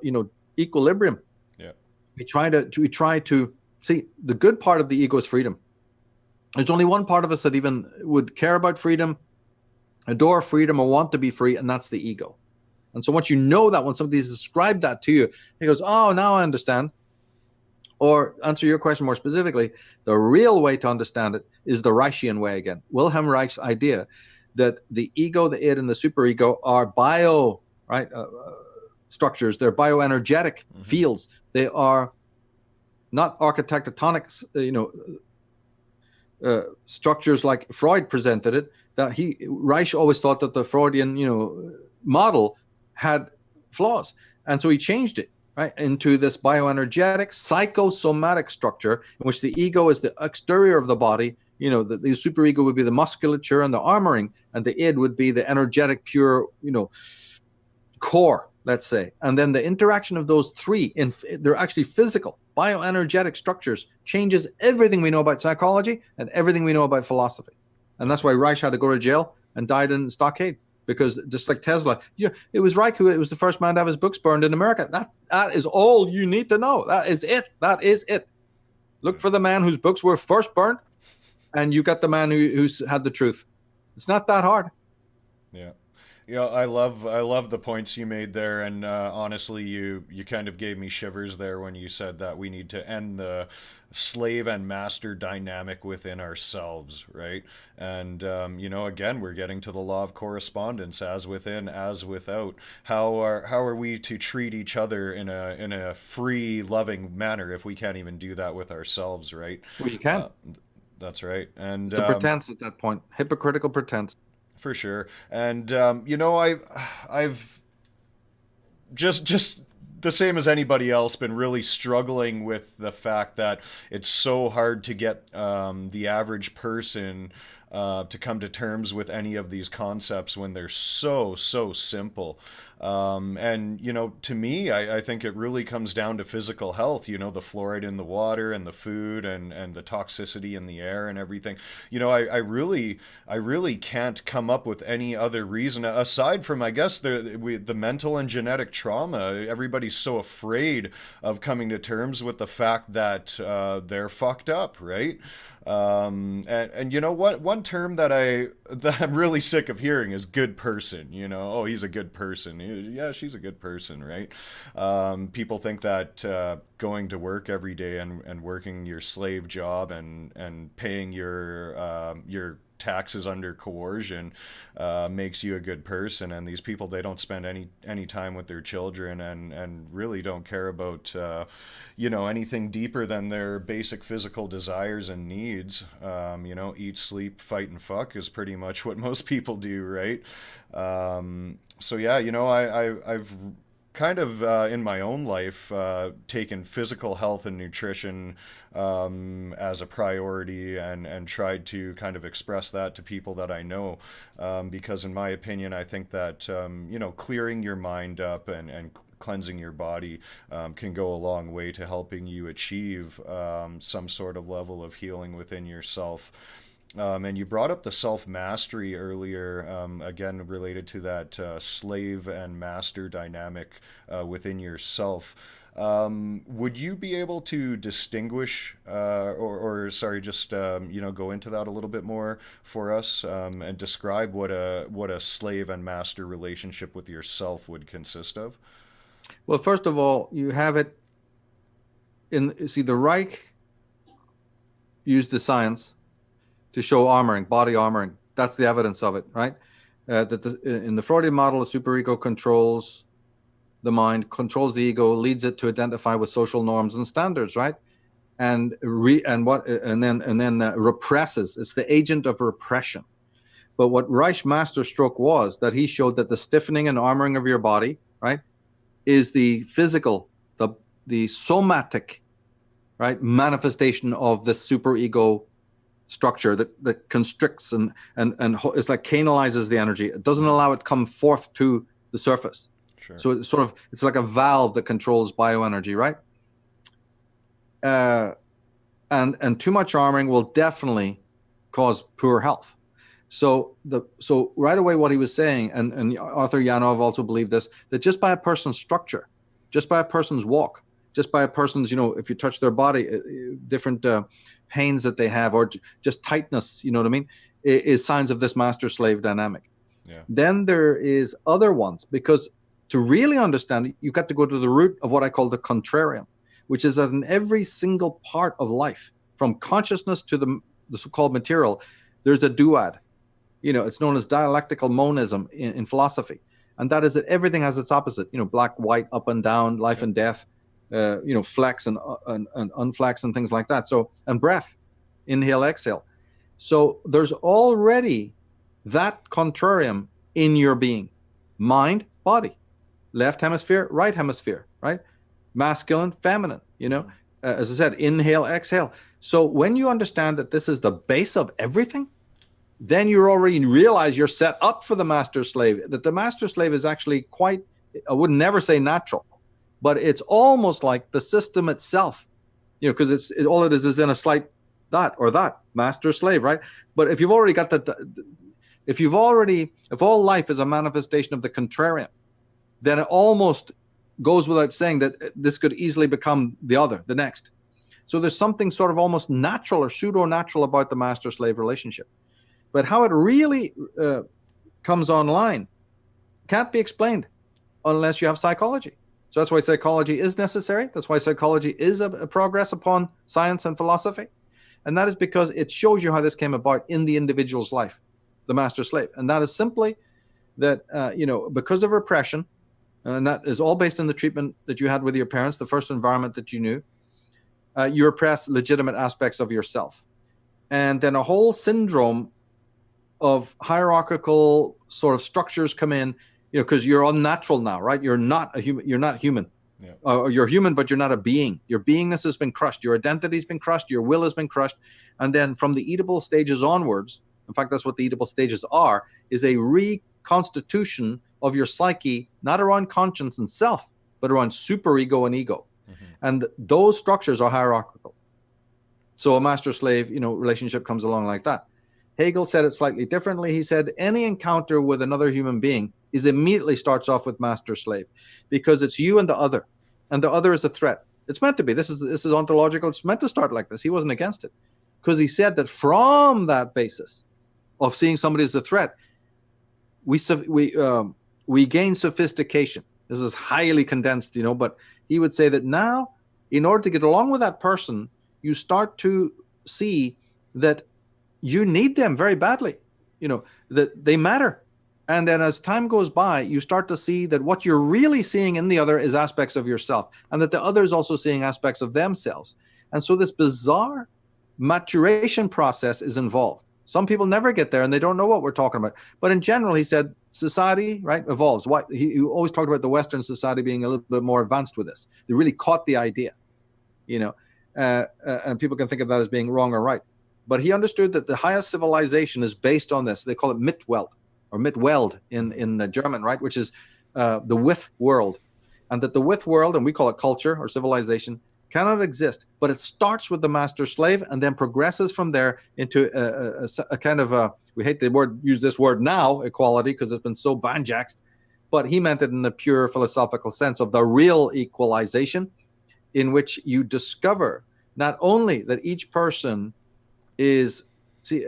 equilibrium. Yeah. We try to see, the good part of the ego is freedom. There's only one part of us that even would care about freedom, adore freedom, or want to be free, and that's the ego. And so once you know that, when somebody's described that to you, he goes, oh, now I understand. Or answer your question more specifically, the real way to understand it is the Reichian way again. Wilhelm Reich's idea that the ego, the id, and the superego are structures. They're bioenergetic fields. They are not architectonic, structures like Freud presented it. Reich always thought that the Freudian, model had flaws, and so he changed it right into this bioenergetic psychosomatic structure in which the ego is the exterior of the body. The superego would be the musculature and the armoring, and the id would be the energetic, pure, core, let's say. And then the interaction of those three, they're actually physical, bioenergetic structures, changes everything we know about psychology and everything we know about philosophy. And that's why Reich had to go to jail and died in Stockade, because just like Tesla, it was Reich who was the first man to have his books burned in America. That is all you need to know. That is it. Look for the man whose books were first burned, and you got the man who's had the truth. It's not that hard. Yeah. Yeah, I love the points you made there, and honestly, you kind of gave me shivers there when you said that we need to end the slave and master dynamic within ourselves, right? And again, we're getting to the law of correspondence, as within, as without. How are we to treat each other in a free, loving manner if we can't even do that with ourselves, right? Well, you Uh, can. that's right, and It's a pretense at that point, hypocritical pretense. for sure. And I've just the same as anybody else been really struggling with the fact that it's so hard to get the average person to come to terms with any of these concepts when they're so simple. And to me, I think it really comes down to physical health. The fluoride in the water and the food and the toxicity in the air and everything. I really can't come up with any other reason aside from, I guess, the mental and genetic trauma. Everybody's so afraid of coming to terms with the fact that they're fucked up, right? And you know what? One term that I'm really sick of hearing is good person. Oh, he's a good person. Yeah, she's a good person, right? People think that going to work every day and working your slave job and paying your taxes under coercion makes you a good person, and these people, they don't spend any time with their children and really don't care about anything deeper than their basic physical desires and needs. Eat, sleep, fight, and fuck is pretty much what most people do, right? So yeah, I've kind of in my own life taken physical health and nutrition as a priority and tried to kind of express that to people that I know, because in my opinion, I think that clearing your mind up and cleansing your body can go a long way to helping you achieve some sort of level of healing within yourself. And you brought up the self mastery earlier, again, related to that slave and master dynamic within yourself. Would you be able to distinguish, or sorry, just go into that a little bit more for us, and describe what a slave and master relationship with yourself would consist of? Well, first of all, you have it see, the Reich used the science to show armoring, body armoring. That's the evidence of it, right? In the Freudian model, the superego controls the mind, controls the ego, leads it to identify with social norms and standards, right? And then represses. It's the agent of repression. But what Reich masterstroke was that he showed that the stiffening and armoring of your body, right, is the physical, the somatic, right, manifestation of the superego structure that constricts and it's like canalizes the energy. It doesn't allow it to come forth to the surface. Sure. So it's like a valve that controls bioenergy, right? And too much armoring will definitely cause poor health. So right away, what he was saying, and Arthur Yanov also believed this, that just by a person's structure, just by a person's walk, just by a person's, if you touch their body, different pains that they have, or just tightness, you know what I mean, is signs of this master-slave dynamic. Yeah. Then there is other ones, because to really understand it, you've got to go to the root of what I call the contrarium, which is that in every single part of life, from consciousness to the so-called material, there's a duad. It's known as dialectical monism in philosophy. And that is that everything has its opposite, black, white, up and down, life and death, flex and unflex and things like that. So, and breath, inhale, exhale. So there's already that contrarium in your being. Mind, body, left hemisphere, right hemisphere, right? Masculine, feminine, as I said, inhale, exhale. So when you understand that this is the base of everything, then you already realize you're set up for the master slave, that the master slave is actually quite, I would never say natural, but it's almost like the system itself, because all it is in a slight that master slave, right? But if you've already got if all life is a manifestation of the contrarian, then it almost goes without saying that this could easily become the next. So there's something sort of almost natural or pseudo-natural about the master-slave relationship. But how it really comes online can't be explained unless you have psychology. So that's why psychology is necessary. That's why psychology is a progress upon science and philosophy. And that is because it shows you how this came about in the individual's life, the master slave. And that is simply that, because of repression, and that is all based on the treatment that you had with your parents, the first environment that you knew, you repress legitimate aspects of yourself. And then a whole syndrome of hierarchical sort of structures come in, because you're unnatural now, right? You're not a human. You're not human. Yeah. You're human, but you're not a being. Your beingness has been crushed. Your identity's been crushed. Your will has been crushed. And then from the Oedipal stages onwards, in fact, that's what the Oedipal stages are, is a reconstitution of your psyche, not around conscience and self, but around superego and ego. Mm-hmm. And those structures are hierarchical. So a master-slave, relationship comes along like that. Hegel said it slightly differently. He said any encounter with another human being immediately starts off with master-slave, because it's you and the other is a threat. It's meant to be. This is ontological. It's meant to start like this. He wasn't against it, because he said that from that basis of seeing somebody as a threat, we gain sophistication. This is highly condensed, but he would say that now, in order to get along with that person, you start to see that you need them very badly, that they matter. And then as time goes by, you start to see that what you're really seeing in the other is aspects of yourself, and that the other is also seeing aspects of themselves. And so this bizarre maturation process is involved. Some people never get there and they don't know what we're talking about. But in general, he said, society, right, evolves. He always talked about the Western society being a little bit more advanced with this. They really caught the idea, and people can think of that as being wrong or right. But he understood that the highest civilization is based on this. They call it Mitwelt, or Mitweld in German, right, which is the with world. And that the with world, and we call it culture or civilization, cannot exist. But it starts with the master slave and then progresses from there into a kind of we hate to use this word now, equality, because it's been so banjaxed. But he meant it in a pure philosophical sense of the real equalization, in which you discover not only that each person is,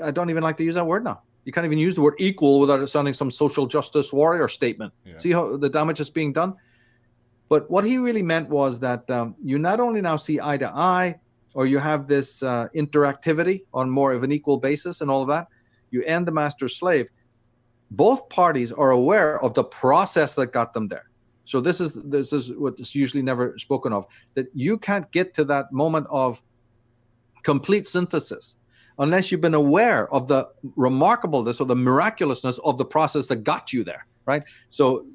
I don't even like to use that word now. You can't even use the word equal without it sounding some social justice warrior statement. Yeah. See how the damage is being done? But what he really meant was that you not only now see eye to eye, or you have this interactivity on more of an equal basis and all of that, you end the master-slave. Both parties are aware of the process that got them there. So this is what's usually never spoken of, that you can't get to that moment of complete synthesis unless you've been aware of the remarkableness or the miraculousness of the process that got you there, right? So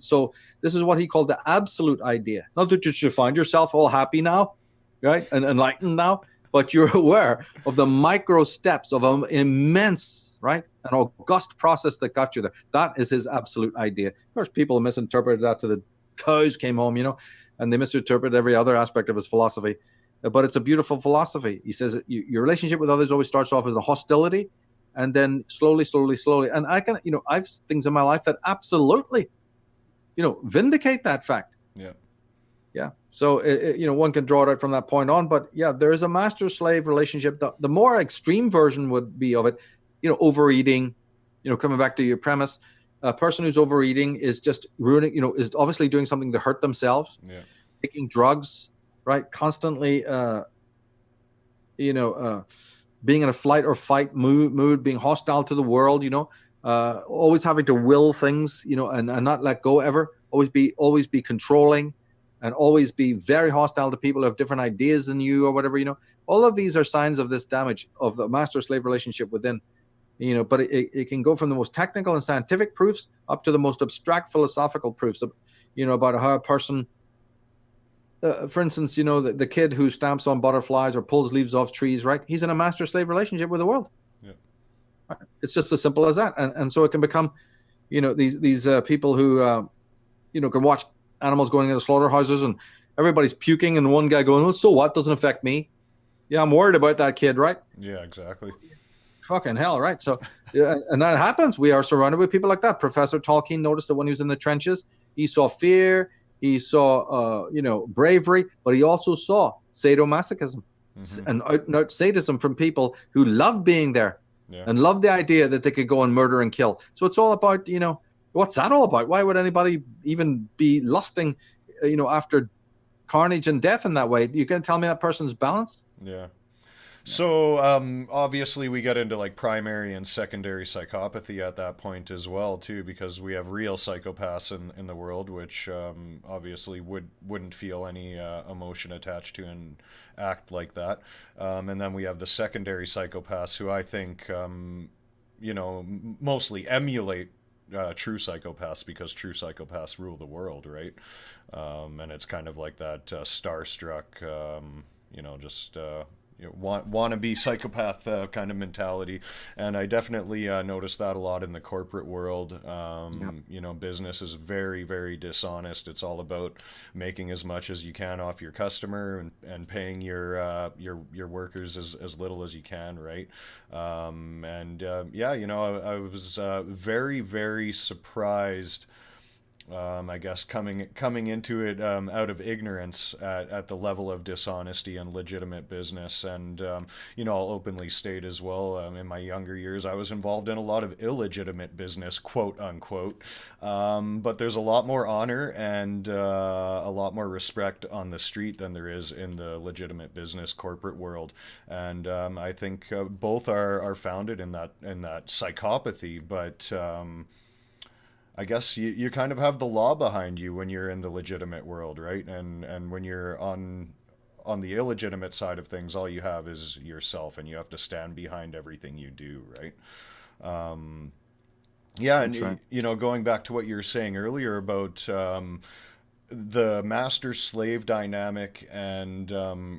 this is what he called the absolute idea. Not that you should find yourself all happy now, right, and enlightened now, but you're aware of the micro steps of an immense, right, an august process that got you there. That is his absolute idea. Of course, people misinterpreted that to the cows came home, and they misinterpreted every other aspect of his philosophy. But it's a beautiful philosophy. He says that your relationship with others always starts off as a hostility, and then slowly. And I can, I've things in my life that absolutely, vindicate that fact. Yeah. So, one can draw it out from that point on. But yeah, there is a master-slave relationship. The more extreme version would be of it, overeating, coming back to your premise, a person who's overeating is just ruining, is obviously doing something to hurt themselves, taking drugs, right? Constantly, being in a flight or fight mood, being hostile to the world, always having to will things, and not let go ever, always be controlling, and always be very hostile to people who have different ideas than you or whatever, all of these are signs of this damage of the master-slave relationship within, but it can go from the most technical and scientific proofs up to the most abstract philosophical proofs, about how a person, for instance, the kid who stamps on butterflies or pulls leaves off trees, right? He's in a master-slave relationship with the world. Yeah. It's just as simple as that. And so it can become, these people who, can watch animals going into slaughterhouses and everybody's puking and one guy going, well, so what? Doesn't affect me. Yeah, I'm worried about that kid, right? Yeah, exactly. Fucking hell, right? So, and that happens. We are surrounded with people like that. Professor Tolkien noticed that when he was in the trenches, he saw fear, he saw, bravery, but he also saw sadomasochism and out sadism from people who love being there and love the idea that they could go and murder and kill. So it's all about, What's that all about? Why would anybody even be lusting, after carnage and death in that way? You can tell me that person's balanced? Yeah. Yeah. So obviously we get into like primary and secondary psychopathy at that point as well too, because we have real psychopaths in the world, which obviously wouldn't feel any emotion attached to and act like that. And then we have the secondary psychopaths who I think mostly emulate true psychopaths because true psychopaths rule the world, right? And it's kind of like that starstruck, just want to be psychopath kind of mentality, and I definitely noticed that a lot in the corporate world. Yeah. Business is very, very dishonest. It's all about making as much as you can off your customer and paying your workers as little as you can, right? And yeah, I was very, very surprised, I guess coming into it out of ignorance at the level of dishonesty and legitimate business, and I'll openly state as well. In my younger years, I was involved in a lot of illegitimate business, quote unquote. But there's a lot more honor and a lot more respect on the street than there is in the legitimate business corporate world, and I think both are founded in that psychopathy, but. I guess you kind of have the law behind you when you're in the legitimate world, right? And when you're on the illegitimate side of things, all you have is yourself, and you have to stand behind everything you do, right? Um, yeah, That's and right. going back to what you were saying earlier about the master slave dynamic and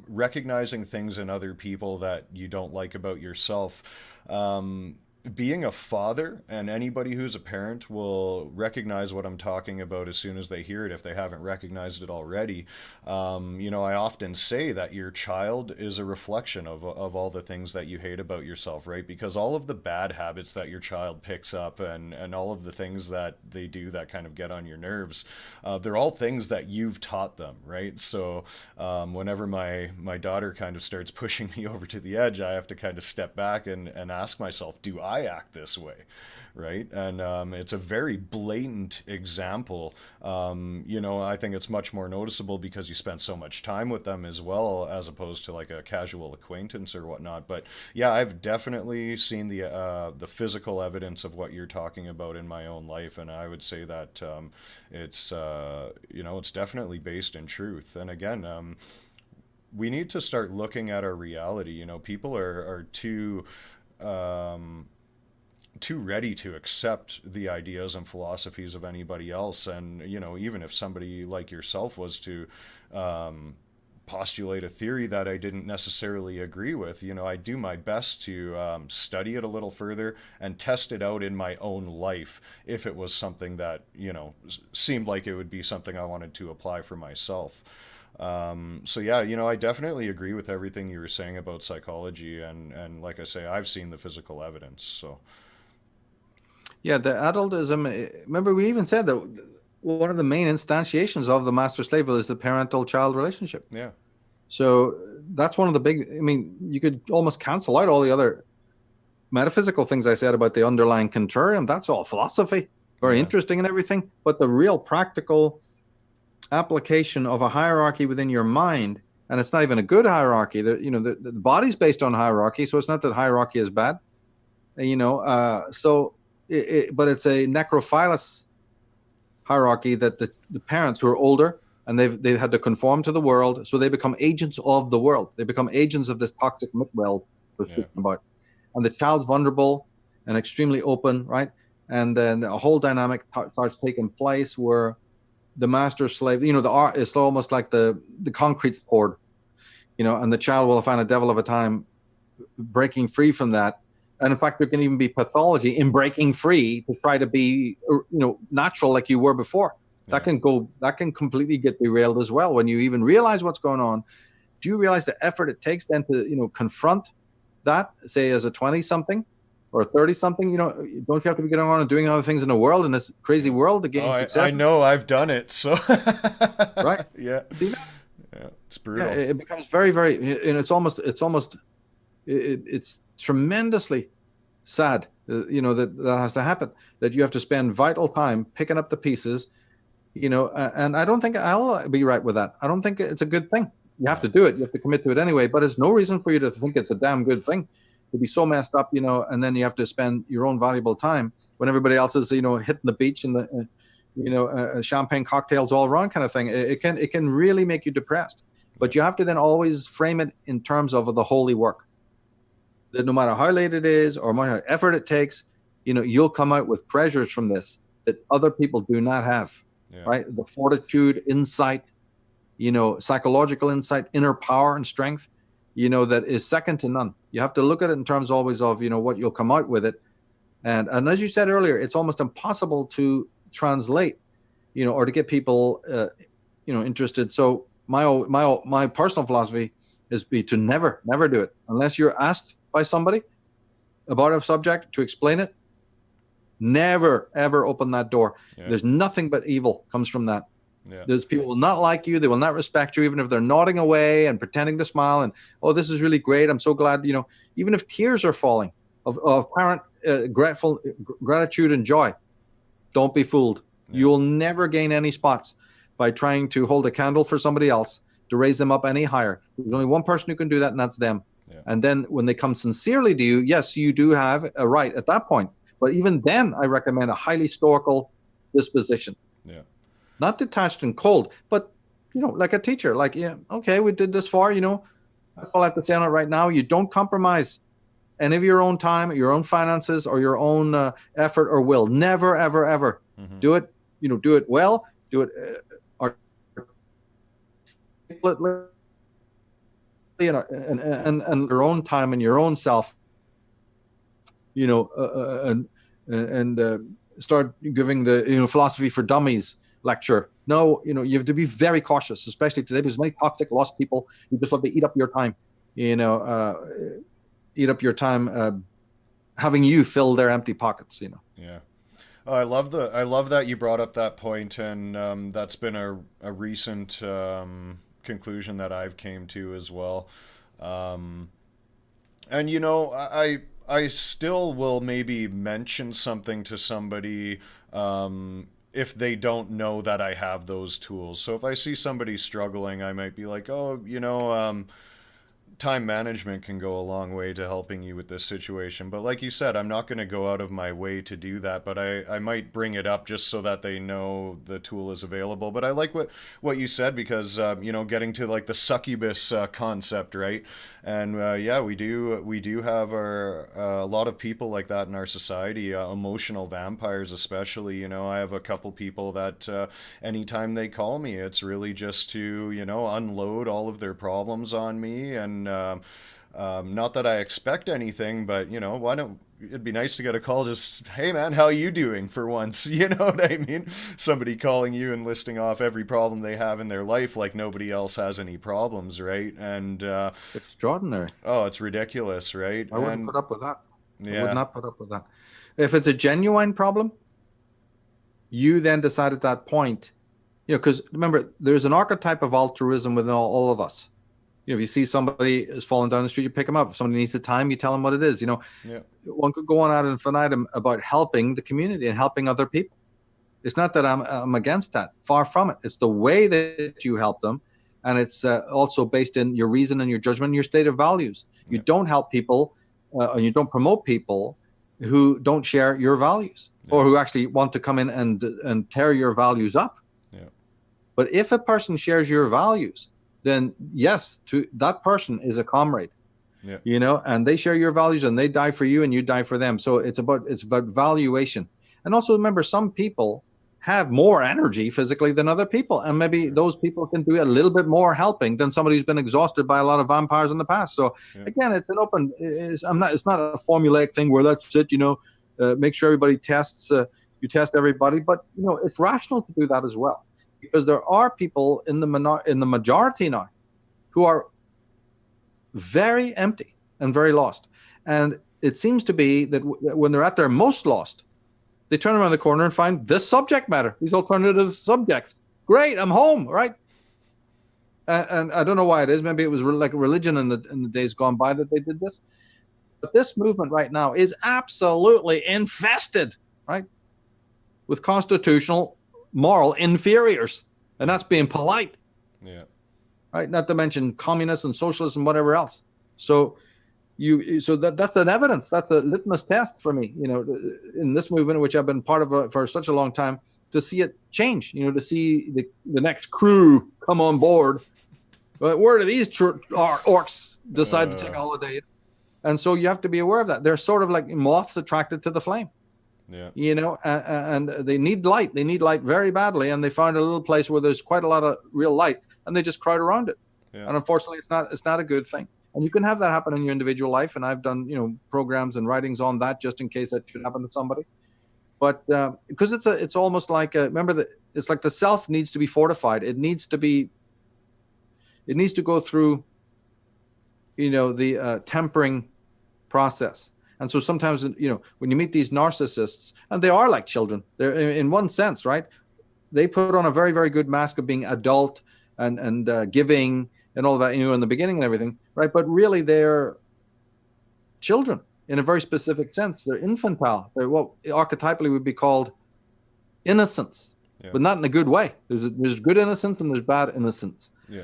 recognizing things in other people that you don't like about yourself. Um, Being a father, and anybody who's a parent will recognize what I'm talking about as soon as they hear it if they haven't recognized it already. I often say that your child is a reflection of all the things that you hate about yourself, right? Because all of the bad habits that your child picks up, and all of the things that they do that kind of get on your nerves, they're all things that you've taught them, right? So whenever my daughter kind of starts pushing me over to the edge, I have to kind of step back and ask myself, do I act this way? Right? And it's a very blatant example. I think it's much more noticeable because you spend so much time with them as well, as opposed to like a casual acquaintance or whatnot. But yeah, I've definitely seen the physical evidence of what you're talking about in my own life, and I would say that it's definitely based in truth. And again, we need to start looking at our reality. People are um, too ready to accept the ideas and philosophies of anybody else, and even if somebody like yourself was to um, postulate a theory that I didn't necessarily agree with, I do my best to study it a little further and test it out in my own life if it was something that seemed like it would be something I wanted to apply for myself. So yeah, I definitely agree with everything you were saying about psychology, and like I say, I've seen the physical evidence. So Yeah, the adultism. Remember, we even said that one of the main instantiations of the master slave is the parental-child relationship. yeah, So that's one of the big. I mean, you could almost cancel out all the other metaphysical things I said about the underlying contrarium. That's all philosophy, very yeah, interesting and everything. But the real practical application of a hierarchy within your mind, and it's not even a good hierarchy. The body's based on hierarchy, so it's not that hierarchy is bad. But it's a necrophilus hierarchy that the parents who are older and they've had to conform to the world, so they become agents of the world. They become agents of this toxic world we're yeah, speaking about, and the child's vulnerable and extremely open, right? And then a whole dynamic starts taking place where the master slave, the art is almost like the concrete poured, and the child will find a devil of a time breaking free from that. And in fact, there can even be pathology in breaking free to try to be, natural like you were before. yeah. That can completely get derailed as well. When you even realize what's going on, do you realize the effort it takes then to, confront that, say as a 20 something or a 30 something, don't you have to be getting on and doing other things in the world, in this crazy Yeah. world to Oh, gain I success? know I've done it. So Right. yeah, See, yeah, it's yeah, brutal. it becomes very, very, and it's almost, it's tremendously sad, that has to happen, that you have to spend vital time picking up the pieces, and I don't think I'll be right with that. I don't think it's a good thing. You have to do it. You have to commit to it anyway, but it's no reason for you to think it's a damn good thing to be so messed up, and then you have to spend your own valuable time when everybody else is, hitting the beach and the, champagne cocktails all around kind of thing. It can really make you depressed, but you have to then always frame it in terms of the holy work, that no matter how late it is or how effort it takes, you'll come out with treasures from this that other people do not have, right? The fortitude, insight, psychological insight, inner power and strength, that is second to none. You have to look at it in terms always of, what you'll come out with it. And as you said earlier, it's almost impossible to translate, or to get people, interested. So my personal philosophy is to never do it unless you're asked by somebody about a subject to explain it. Never ever open that door. There's nothing but evil comes from that. Those people will not like you. They will not respect you, even if they're nodding away and pretending to smile and, oh, this is really great, I'm so glad, even if tears are falling of apparent gratitude and joy, don't be fooled. You'll never gain any spots by trying to hold a candle for somebody else to raise them up any higher. There's only one person who can do that, and that's them. And then when they come sincerely to you, yes, you do have a right at that point. But even then, I recommend a highly stoical disposition. Not detached and cold, but, like a teacher, like, okay, we did this far, that's all I have to say on it right now. You don't compromise any of your own time, your own finances, or your own effort or will. Never, ever, ever. Do it, do it well, do it, and your own time and your own self, and start giving the, philosophy for dummies lecture. No, you have to be very cautious, especially today, because many toxic, lost people who just love to eat up your time, having you fill their empty pockets, Oh, I love that you brought up that point, and that's been a recent conclusion that I've came to as well. And I still will maybe mention something to somebody if they don't know that I have those tools. So if I see somebody struggling, I might be like, oh, time management can go a long way to helping you with this situation. But like you said, I'm not going to go out of my way to do that, but I might bring it up just so that they know the tool is available. But I like what you said, because getting to like the succubus concept, right? And we do have a lot of people like that in our society, emotional vampires especially. I have a couple people that anytime they call me, it's really just to unload all of their problems on me. And not that I expect anything, but why don't, it'd be nice to get a call, just, hey man, how you doing, for once. You know what I mean? Somebody calling you and listing off every problem they have in their life like nobody else has any problems, right? And extraordinary. Oh, it's ridiculous, right? I wouldn't put up with that. I would not put up with that. If it's a genuine problem, you then decide at that point, because remember, there's an archetype of altruism within all of us. If you see somebody is falling down the street, you pick them up. If somebody needs the time, you tell them what it is. One could go on ad infinitum about helping the community and helping other people. It's not that I'm against that. Far from it. It's the way that you help them, and it's also based in your reason and your judgment and your state of values. You don't help people, and you don't promote people who don't share your values or who actually want to come in and tear your values up. But if a person shares your values, then yes, to that person is a comrade, and they share your values and they die for you and you die for them. So it's about valuation. And also remember, some people have more energy physically than other people, and maybe those people can do a little bit more helping than somebody who's been exhausted by a lot of vampires in the past. So again, it's an open. It's not a formulaic thing where that's it. Make sure everybody tests. You test everybody, but it's rational to do that as well. Because there are people in the majority now who are very empty and very lost. And it seems to be that when they're at their most lost, they turn around the corner and find this subject matter, these alternative subjects. Great, I'm home, right? And I don't know why it is. Maybe it was like religion in the days gone by that they did this. But this movement right now is absolutely infested, right, with constitutional moral inferiors. And that's being polite. Yeah. Right? Not to mention communists and socialists and whatever else. So that's an evidence. That's a litmus test for me, in this movement, which I've been part of for such a long time, to see it change, to see the next crew come on board. But where do these orcs decide to take a holiday? And so you have to be aware of that. They're sort of like moths attracted to the flame. Yeah. And they need light. They need light very badly. And they find a little place where there's quite a lot of real light, and they just crowd around it. Yeah. And unfortunately, it's not a good thing. And you can have that happen in your individual life. And I've done, programs and writings on that just in case that should happen to somebody. But because it's almost like, remember that it's like the self needs to be fortified. It needs to go through, the tempering process. And so sometimes, when you meet these narcissists, and they are like children, they're in one sense, right? They put on a very, very good mask of being adult and giving and all that, in the beginning and everything, right? But really they're children in a very specific sense. They're infantile. They're what archetypally would be called innocence, but not in a good way. There's good innocence and there's bad innocence. Yeah.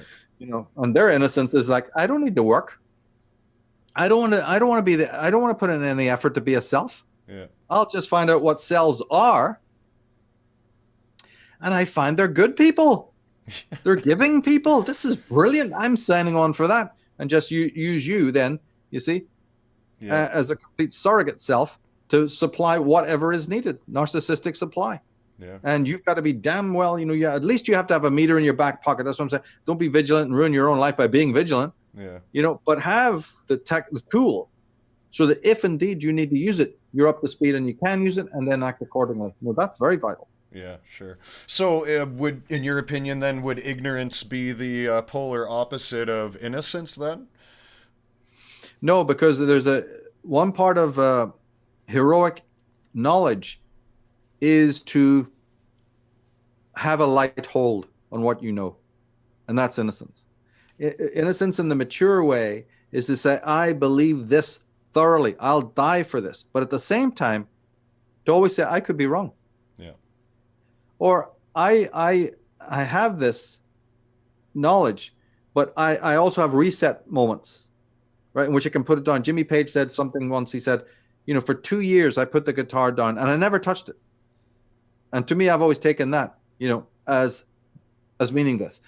And their innocence is like, I don't need to work. I don't want to put in any effort to be a self. Yeah. I'll just find out what selves are. And I find they're good people. They're giving people. This is brilliant. I'm signing on for that. And just use you then, you see, as a complete surrogate self to supply whatever is needed. Narcissistic supply. Yeah. And you've got to be damn well, at least you have to have a meter in your back pocket. That's what I'm saying. Don't be vigilant and ruin your own life by being vigilant. Yeah. But have the tool so that if indeed you need to use it, you're up to speed and you can use it and then act accordingly. That's very vital. Yeah, sure. So in your opinion then, would ignorance be the polar opposite of innocence then? No, because there's one part of heroic knowledge is to have a light hold on what you know. And that's innocence. Innocence in the mature way is to say, I believe this thoroughly. I'll die for this. But at the same time, to always say, I could be wrong. Yeah. Or I have this knowledge, but I also have reset moments, right? In which I can put it down. Jimmy Page said something once. He said, for 2 years, I put the guitar down and I never touched it. And to me, I've always taken that, as meaningless.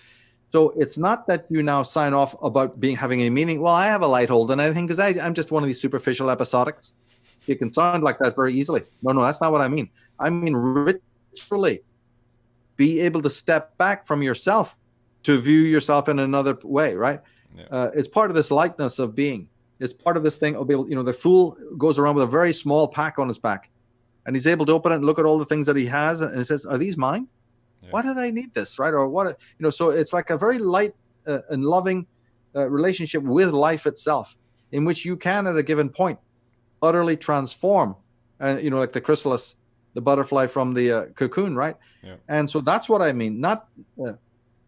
So it's not that you now sign off about having a meaning. Well, I have a light hold and everything because I'm just one of these superficial episodics. It can sound like that very easily. No, that's not what I mean. I mean, ritually be able to step back from yourself to view yourself in another way, right? Yeah. It's part of this lightness of being. It's part of this thing of the fool goes around with a very small pack on his back and he's able to open it and look at all the things that he has and he says, are these mine? Yeah. Why did I need this, right? Or what, so it's like a very light and loving relationship with life itself in which you can at a given point utterly transform, like the chrysalis, the butterfly from the cocoon, right? Yeah. And so that's what I mean. Not,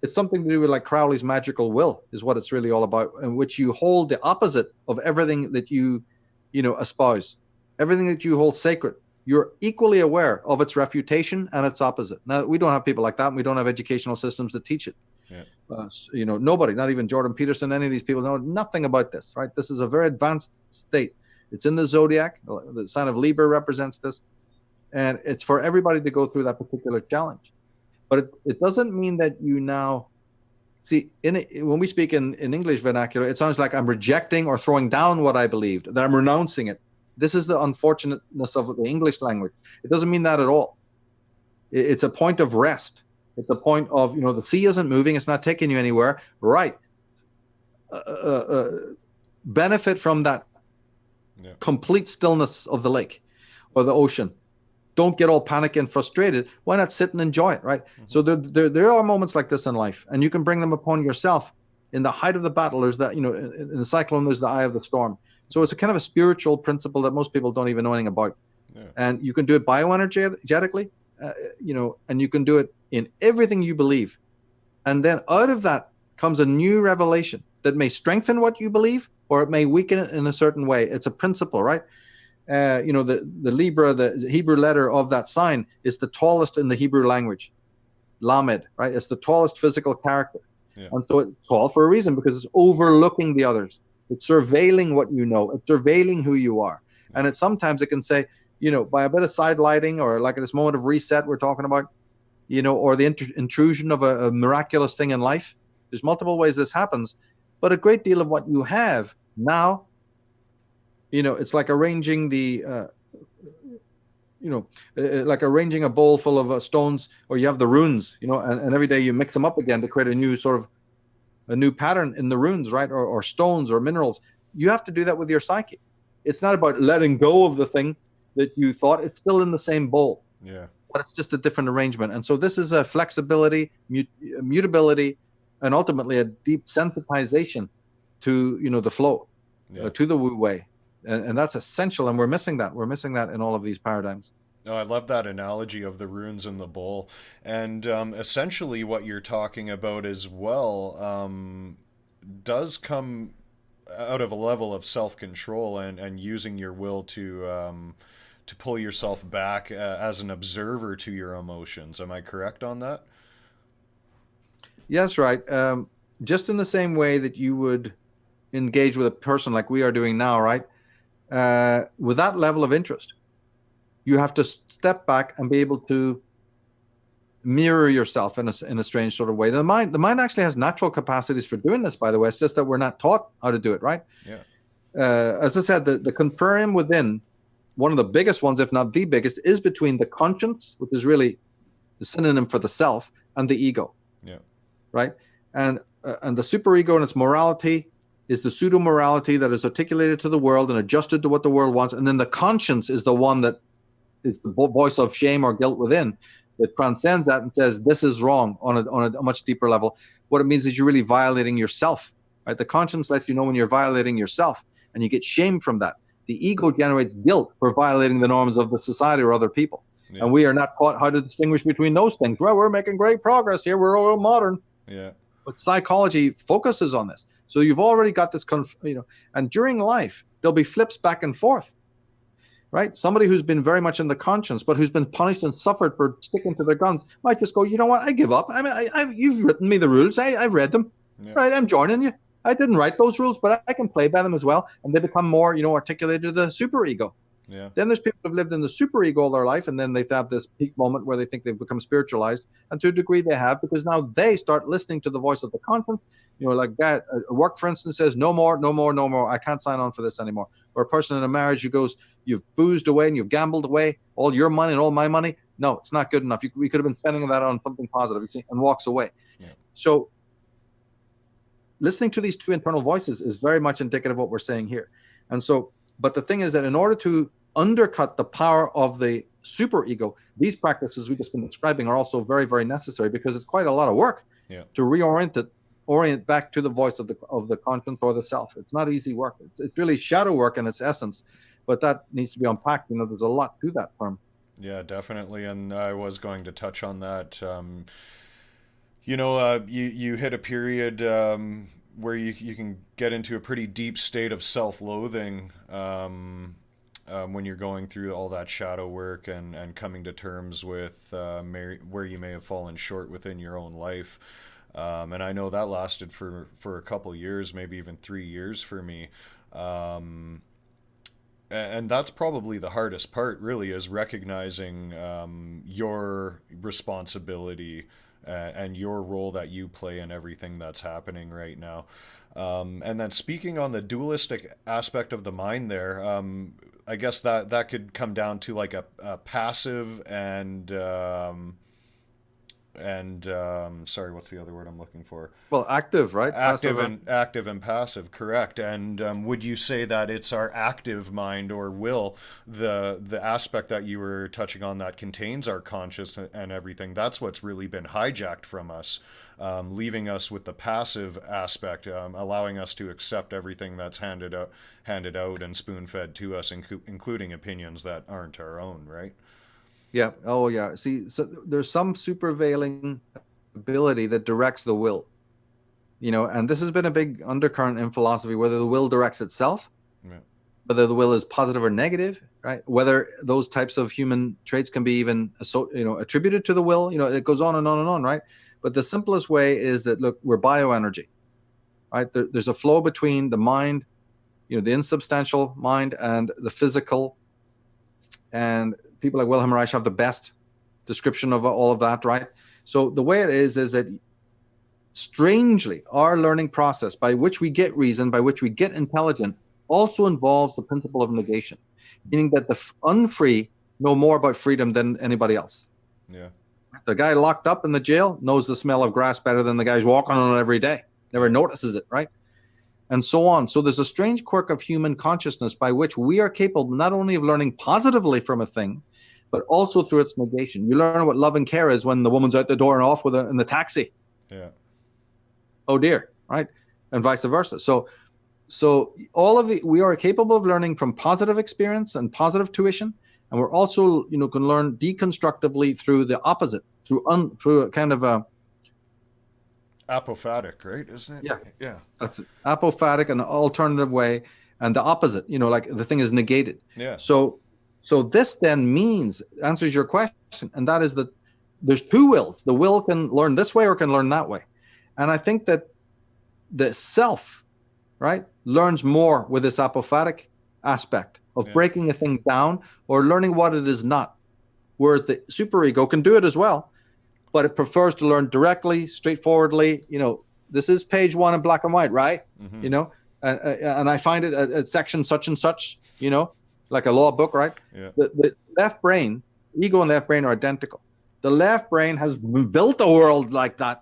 it's something to do with like Crowley's magical will is what it's really all about, in which you hold the opposite of everything that you espouse, everything that you hold sacred. You're equally aware of its refutation and its opposite. Now, we don't have people like that. And we don't have educational systems that teach it. Yeah. Nobody, not even Jordan Peterson, any of these people know nothing about this, right? This is a very advanced state. It's in the zodiac. The sign of Libra represents this. And it's for everybody to go through that particular challenge. But it doesn't mean that you now, see, when we speak in English vernacular, it sounds like I'm rejecting or throwing down what I believed, that I'm renouncing it. This is the unfortunateness of the English language. It doesn't mean that at all. It's a point of rest. It's a point of, the sea isn't moving. It's not taking you anywhere. Right. Benefit from that complete stillness of the lake or the ocean. Don't get all panicky and frustrated. Why not sit and enjoy it, right? Mm-hmm. So there are moments like this in life, and you can bring them upon yourself. In the height of the battle, there's that, in the cyclone, there's the eye of the storm. So it's a kind of a spiritual principle that most people don't even know anything about. Yeah. And you can do it bioenergetically, and you can do it in everything you believe. And then out of that comes a new revelation that may strengthen what you believe or it may weaken it in a certain way. It's a principle, right? The Libra, the Hebrew letter of that sign, is the tallest in the Hebrew language. Lamed, right? It's the tallest physical character. Yeah. And so it's tall for a reason, because it's overlooking the others. It's surveilling what you know. It's surveilling who you are. Yeah. And sometimes it can say, by a bit of side lighting, or like this moment of reset we're talking about, or the intrusion of a miraculous thing in life. There's multiple ways this happens, but a great deal of what you have now, it's like arranging like arranging a bowl full of stones, or you have the runes, and every day you mix them up again to create a new pattern in the runes, right? Or stones or minerals. You have to do that with your psyche. It's not about letting go of the thing that you thought. It's still in the same bowl. Yeah. But it's just a different arrangement. And so this is a flexibility, mutability, and ultimately a deep sensitization to, the flow, to the Wu Wei. And that's essential. And we're missing that. We're missing that in all of these paradigms. Oh, I love that analogy of the runes in the bowl. And essentially, what you're talking about as well does come out of a level of self-control and using your will to pull yourself back as an observer to your emotions. Am I correct on that? Yes, right. Just in the same way that you would engage with a person like we are doing now, right? With that level of interest, you have to step back and be able to mirror yourself in a strange sort of way. The mind actually has natural capacities for doing this, by the way. It's just that we're not taught how to do it, right? Yeah. As I said, the contrarium within, one of the biggest ones, if not the biggest, is between the conscience, which is really the synonym for the self, and the ego. Yeah. Right? And the superego and its morality is the pseudo-morality that is articulated to the world and adjusted to what the world wants. And then the conscience is the one that is the voice of shame or guilt within, that transcends that and says, this is wrong on a much deeper level. What it means is you're really violating yourself, right? The conscience lets you know when you're violating yourself, and you get shame from that. The ego generates guilt for violating the norms of the society or other people. Yeah. And we are not taught how to distinguish between those things. Well, we're making great progress here. We're all modern. Yeah. But psychology focuses on this. So you've already got this, and during life, there'll be flips back and forth. Right? Somebody who's been very much in the conscience, but who's been punished and suffered for sticking to their guns, might just go, you know what? I give up. I mean, you've written me the rules. I've read them. Yeah. Right? I'm joining you. I didn't write those rules, but I can play by them as well. And they become more, articulated to the superego. Yeah. Then there's people who've lived in the superego all their life, and then they have this peak moment where they think they've become spiritualized. And to a degree they have, because now they start listening to the voice of the conscience. Like that, work, for instance, says, no more. I can't sign on for this anymore. Or a person in a marriage who goes, you've boozed away and you've gambled away all your money and all my money. No, it's not good enough. We could have been spending that on something positive, and walks away. Yeah. So listening to these two internal voices is very much indicative of what we're saying here. And so, but the thing is that in order to undercut the power of the superego, these practices we've just been describing are also very, very necessary, because it's quite a lot of work to orient back to the voice of the conscience or the self. It's not easy work. It's really shadow work in its essence, but that needs to be unpacked. There's a lot to that term. Yeah, definitely. And I was going to touch on that. You hit a period where you can get into a pretty deep state of self-loathing when you're going through all that shadow work and coming to terms with where you may have fallen short within your own life. And I know that lasted for a couple years, maybe even 3 years for me. And that's probably the hardest part, really, is recognizing your responsibility and your role that you play in everything that's happening right now. And then speaking on the dualistic aspect of the mind there, I guess that could come down to like a passive and sorry, what's the other word I'm looking for? Well, active, right? Active and passive, correct. And would you say that it's our active mind or will, the aspect that you were touching on that contains our conscious and everything, that's what's really been hijacked from us, leaving us with the passive aspect, allowing us to accept everything that's handed out and spoon-fed to us, including opinions that aren't our own, right? Yeah. Oh, yeah. See, so there's some supervailing ability that directs the will. And this has been a big undercurrent in philosophy, whether the will directs itself, Yeah. whether the will is positive or negative, right? Whether those types of human traits can be even attributed to the will. It goes on and on and on, right? But the simplest way is that, look, we're bioenergy, right? There's a flow between the mind, the insubstantial mind, and the physical. And people like Wilhelm Reich have the best description of all of that, right? So the way it is that strangely, our learning process by which we get reason, by which we get intelligent, also involves the principle of negation, meaning that the unfree know more about freedom than anybody else. Yeah. The guy locked up in the jail knows the smell of grass better than the guy who's walking on it every day, never notices it, right? And so on. So there's a strange quirk of human consciousness by which we are capable not only of learning positively from a thing, but also through its negation. You learn what love and care is when the woman's out the door and off in the taxi. Yeah. Oh dear, right? And vice versa. So we are capable of learning from positive experience and positive tuition, and we're also can learn deconstructively through the opposite, through a kind of a apophatic, right? Isn't it? Yeah. That's it. Apophatic, an alternative way, and the opposite. Like the thing is negated. Yeah. So this then answers your question, and that is that there's two wills. The will can learn this way or can learn that way, and I think that the self, right, learns more with this apophatic aspect of breaking a thing down or learning what it is not, whereas the superego can do it as well, but it prefers to learn directly, straightforwardly. This is page 1 in black and white, right? Mm-hmm. And I find it at section such and such, like a law book, right? Yeah. The left brain, ego and left brain are identical. The left brain has built a world like that.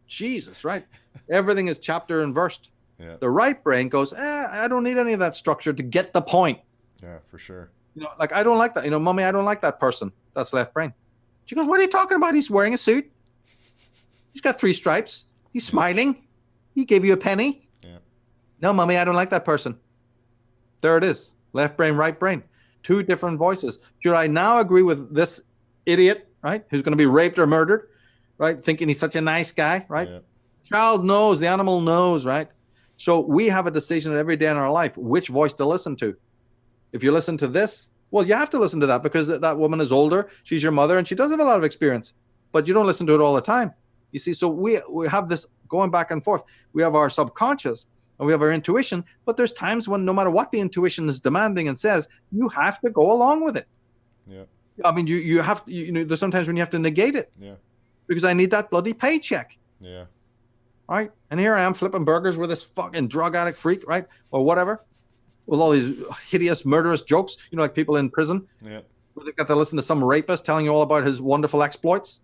Jesus, right? Everything is chapter and versed. Yeah. The right brain goes, I don't need any of that structure to get the point. Yeah, for sure. Like, I don't like that. Mommy, I don't like that person. That's left brain. She goes, what are you talking about? He's wearing a suit. He's got 3 stripes. He's smiling. He gave you a penny. Yeah. No, mommy, I don't like that person. There it is. Left brain, right brain. 2 different voices. Should I now agree with this idiot, right, who's going to be raped or murdered, right, thinking he's such a nice guy, right? Yeah. Child knows, the animal knows, right? So we have a decision every day in our life which voice to listen to. If you listen to this, well, you have to listen to that because that woman is older. She's your mother, and she does have a lot of experience. But you don't listen to it all the time. You see, so we have this going back and forth. We have our subconscious, and we have our intuition. But there's times when no matter what the intuition is demanding and says, you have to go along with it. Yeah. I mean, you have to, there's sometimes when you have to negate it. Yeah. Because I need that bloody paycheck. Yeah. Right? And here I am flipping burgers with this fucking drug addict freak, right? Or whatever. With all these hideous, murderous jokes, like people in prison. Yeah. Where they got to listen to some rapist telling you all about his wonderful exploits.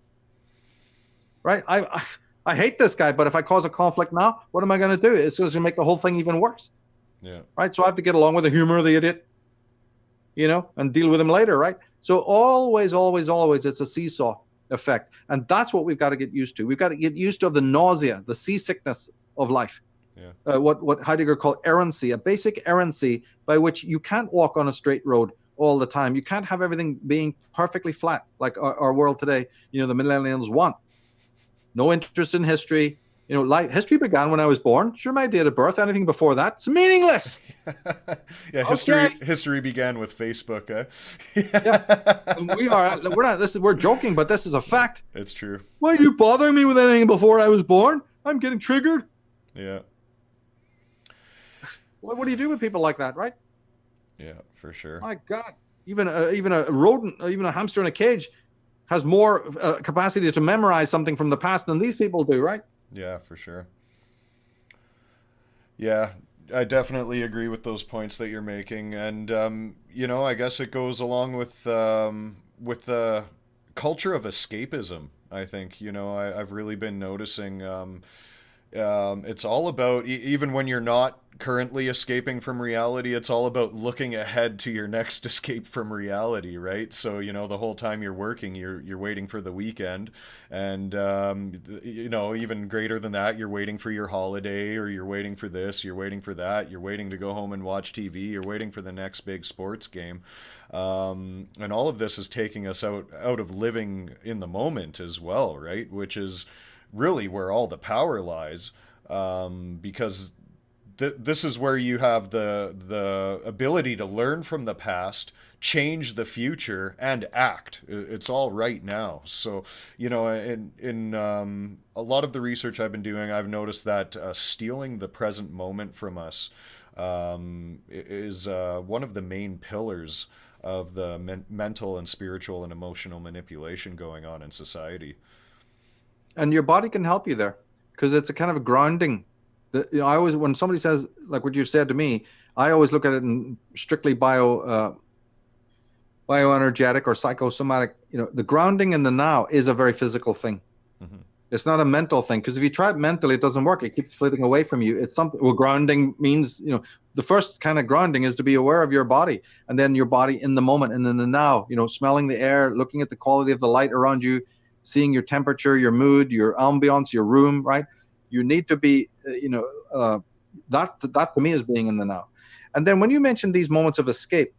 Right? I hate this guy, but if I cause a conflict now, what am I going to do? It's going to make the whole thing even worse. Yeah. Right? So I have to get along with the humor of the idiot, and deal with him later, right? So always, always, always, it's a seesaw effect. And that's what we've got to get used to. We've got to get used to the nausea, the seasickness of life. Yeah. What Heidegger called errancy, a basic errancy by which you can't walk on a straight road all the time. You can't have everything being perfectly flat like our world today, the millennials want. No interest in history. History began when I was born. Sure, my date of birth, anything before that, it's meaningless. Yeah, history began with Facebook. Yeah, and we're joking, but this is a fact. It's true. Why are you bothering me with anything before I was born? I'm getting triggered. Yeah. What do you do with people like that, right? Yeah, for sure. My God, even a rodent, even a hamster in a cage, has more capacity to memorize something from the past than these people do, right? Yeah, for sure. Yeah, I definitely agree with those points that you're making, and I guess it goes along with the culture of escapism. I think I've really been noticing. It's all about even when you're not currently escaping from reality, it's all about looking ahead to your next escape from reality, right? So the whole time you're working, you're waiting for the weekend, and even greater than that, you're waiting for your holiday, or you're waiting for this, you're waiting for that, you're waiting to go home and watch TV, you're waiting for the next big sports game, and all of this is taking us out of living in the moment as well, right? Which is really where all the power lies. because this is where you have the ability to learn from the past, change the future, and act. It's all right now. So, in a lot of the research I've been doing, I've noticed that stealing the present moment from us is one of the main pillars of the mental and spiritual and emotional manipulation going on in society. And your body can help you there because it's a kind of a grounding. I always, when somebody says like what you said to me, I always look at it in strictly bioenergetic or psychosomatic. The grounding in the now is a very physical thing. Mm-hmm. It's not a mental thing, because if you try it mentally, it doesn't work. It keeps flitting away from you. It's something. Well, grounding means, the first kind of grounding is to be aware of your body, and then your body in the moment and in the now. Smelling the air, looking at the quality of the light around you, seeing your temperature, your mood, your ambiance, your room. Right? You need to be, that to me is being in the now. And then when you mention these moments of escape,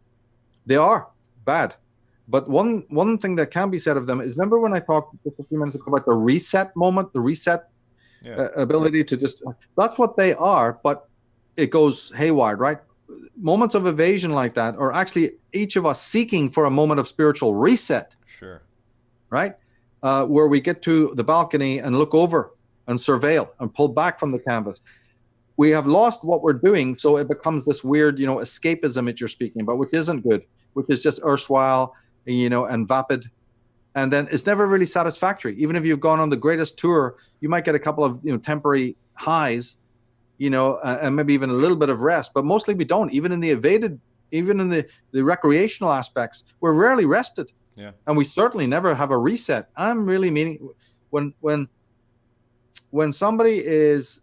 they are bad. But one thing that can be said of them is, remember when I talked just a few minutes ago about the reset moment, the reset ability to just, that's what they are, but it goes haywire, right? Moments of evasion like that are actually each of us seeking for a moment of spiritual reset. Sure. Right? Where we get to the balcony and look over and surveil and pull back from the canvas. We have lost what we're doing, so it becomes this weird, escapism that you're speaking about, which isn't good, which is just erstwhile, and vapid. And then it's never really satisfactory. Even if you've gone on the greatest tour, you might get a couple of, temporary highs, and maybe even a little bit of rest, but mostly we don't. Even in the recreational aspects, we're rarely rested. Yeah. And we certainly never have a reset. I'm really meaning when somebody is,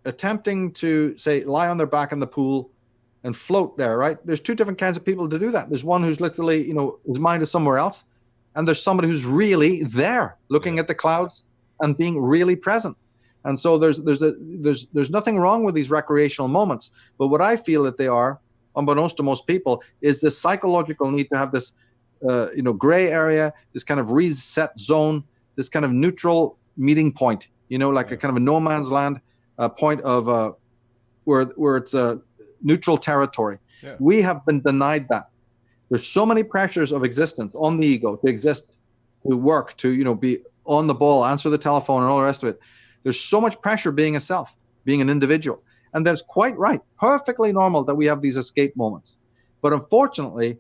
attempting to, say, lie on their back in the pool and float there, right? There's two different kinds of people to do that. There's one who's literally, his mind is somewhere else. And there's somebody who's really there looking at the clouds and being really present. And so there's nothing wrong with these recreational moments. But what I feel that they are, unbeknownst to most people, is this psychological need to have this, gray area, this kind of reset zone, this kind of neutral meeting point, like a kind of a no man's land point of where it's a neutral territory. Yeah. We have been denied that. There's so many pressures of existence on the ego to exist, to work, to be on the ball, answer the telephone, and all the rest of it. There's so much pressure being a self, being an individual, and that's quite right, perfectly normal that we have these escape moments. But unfortunately,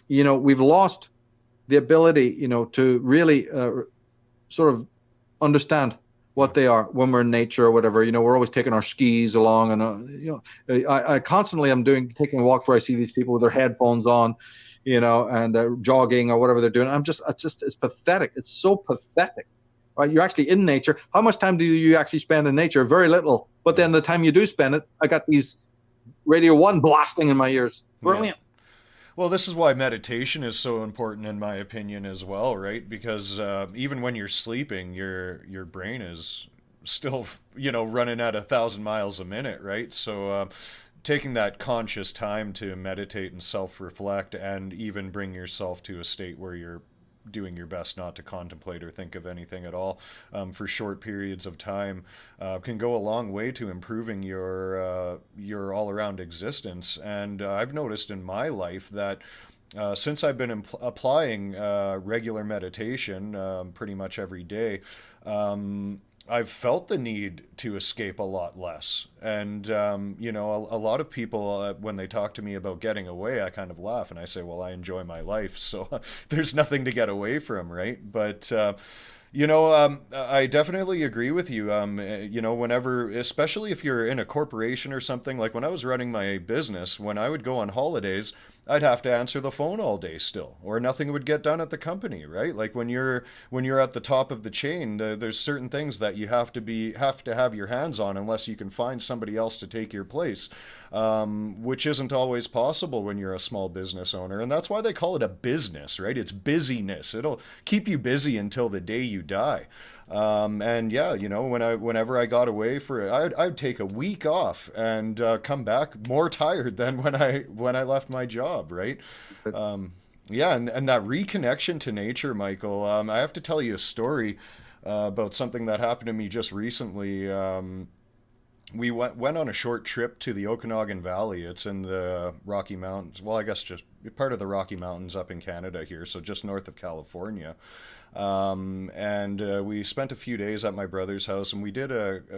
we've lost the ability, to really sort of understand what they are when we're in nature or whatever. We're always taking our skis along, and I constantly am taking walks where I see these people with their headphones on, and jogging or whatever they're doing. It's pathetic. It's so pathetic, right? You're actually in nature. How much time do you actually spend in nature? Very little. But then the time you do spend it, I got these Radio 1 blasting in my ears. Brilliant. Yeah. Well, this is why meditation is so important, in my opinion, as well, right? Because even when you're sleeping, your brain is still, running at 1,000 miles a minute, right? So taking that conscious time to meditate and self-reflect, and even bring yourself to a state where you're doing your best not to contemplate or think of anything at all for short periods of time can go a long way to improving your all-around existence. And I've noticed in my life that since I've been applying regular meditation pretty much every day, I've felt the need to escape a lot less. And, a lot of people, when they talk to me about getting away, I kind of laugh and I say, well, I enjoy my life, so there's nothing to get away from, right? But, I definitely agree with you. Whenever, especially if you're in a corporation or something, like when I was running my business, when I would go on holidays, I'd have to answer the phone all day still, or nothing would get done at the company, right? Like when you're at the top of the chain, there's certain things that you have to have your hands on, unless you can find somebody else to take your place, which isn't always possible when you're a small business owner. And that's why they call it a business, right? It's busyness. It'll keep you busy until the day you die. And yeah, whenever I got away for it, I'd take a week off and come back more tired than when I left my job, right? Yeah, and that reconnection to nature, Michael. I have to tell you a story. about something that happened to me just recently. We went on a short trip to the Okanagan Valley. It's in the Rocky Mountains. Well, I guess just part of the Rocky Mountains up in Canada here, so just north of California. And we spent a few days at my brother's house, and we did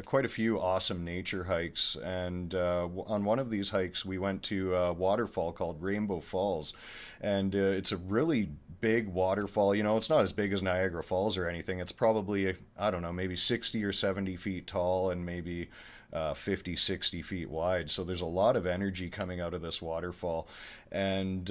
quite a few awesome nature hikes. And on one of these hikes, we went to a waterfall called Rainbow Falls, and it's a really big waterfall. You know, it's not as big as Niagara Falls or anything. It's probably, I don't know, maybe 60 or 70 feet tall and maybe 50, 60 feet wide. So there's a lot of energy coming out of this waterfall. And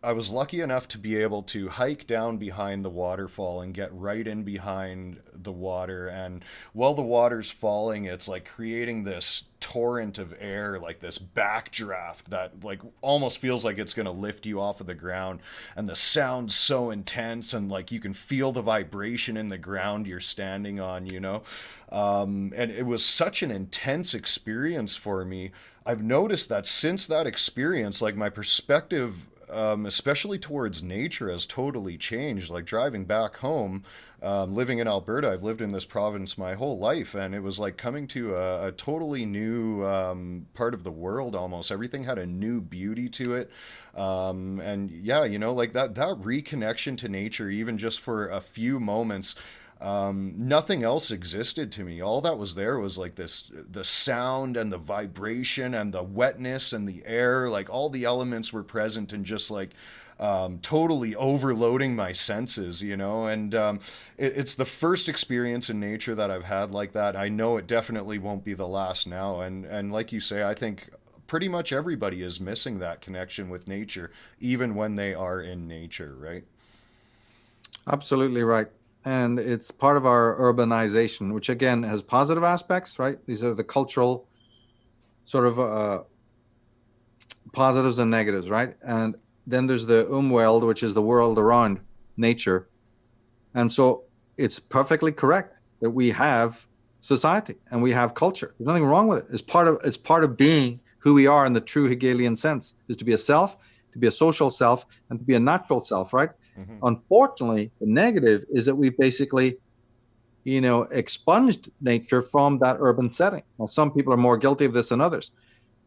I was lucky enough to be able to hike down behind the waterfall and get right in behind the water. And while the water's falling, it's like creating this torrent of air, like this backdraft that like almost feels like it's going to lift you off of the ground. And the sound's so intense, and like you can feel the vibration in the ground you're standing on, you know? And it was such an intense experience for me. I've noticed that since that experience, like my perspective, especially towards nature, has totally changed. Like driving back home, living in Alberta, I've lived in this province my whole life, and it was like coming to a totally new part of the world almost. Everything had a new beauty to it. And yeah, you know, like that reconnection to nature, even just for a few moments, nothing else existed to me. All that was there was like this, the sound and the vibration and the wetness and the air, like all the elements were present, and just like totally overloading my senses, you know. And it's the first experience in nature that I've had like that. I know it definitely won't be the last now. And like you say, I think pretty much everybody is missing that connection with nature, even when they are in nature, right? Absolutely right. And it's part of our urbanization, which again has positive aspects, right? These are the cultural sort of positives and negatives, right? And then there's the umwelt, which is the world around nature. And so it's perfectly correct that we have society and we have culture. There's nothing wrong with it. It's part of being who we are in the true Hegelian sense, is to be a self, to be a social self, and to be a natural self, right? Mm-hmm. Unfortunately, the negative is that we basically, expunged nature from that urban setting. Now, some people are more guilty of this than others.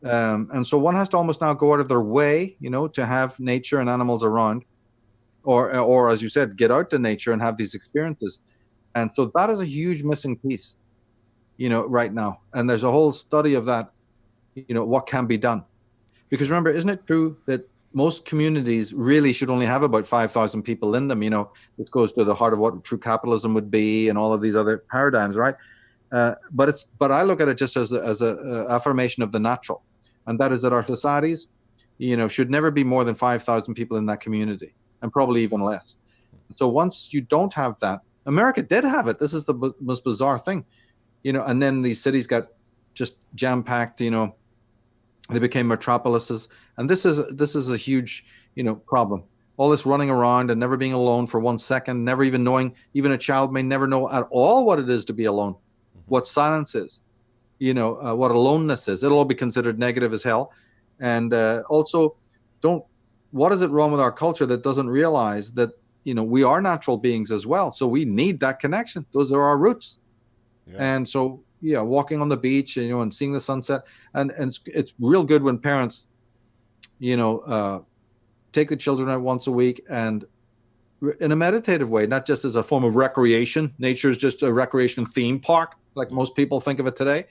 And so one has to almost now go out of their way, to have nature and animals around, or as you said, get out to nature and have these experiences. And so that is a huge missing piece, right now. And there's a whole study of that, what can be done. Because remember, isn't it true that most communities really should only have about 5,000 people in them? This goes to the heart of what true capitalism would be and all of these other paradigms, right? But I look at it just as a affirmation of the natural, and that is that our societies, should never be more than 5,000 people in that community, and probably even less. So once you don't have that, America did have it. This is the most bizarre thing, and then these cities got just jam packed, they became metropolises, and this is a huge, problem. All this running around and never being alone for 1 second, never even knowing. Even a child may never know at all what it is to be alone, what silence is, what aloneness is. It'll all be considered negative as hell. And also, what is it wrong with our culture that doesn't realize that we are natural beings as well? So we need that connection. Those are our roots. Yeah. And so, yeah, walking on the beach, and seeing the sunset, and it's real good when parents, take the children out once a week, and in a meditative way, not just as a form of recreation. Nature is just a recreation theme park, like most people think of it today,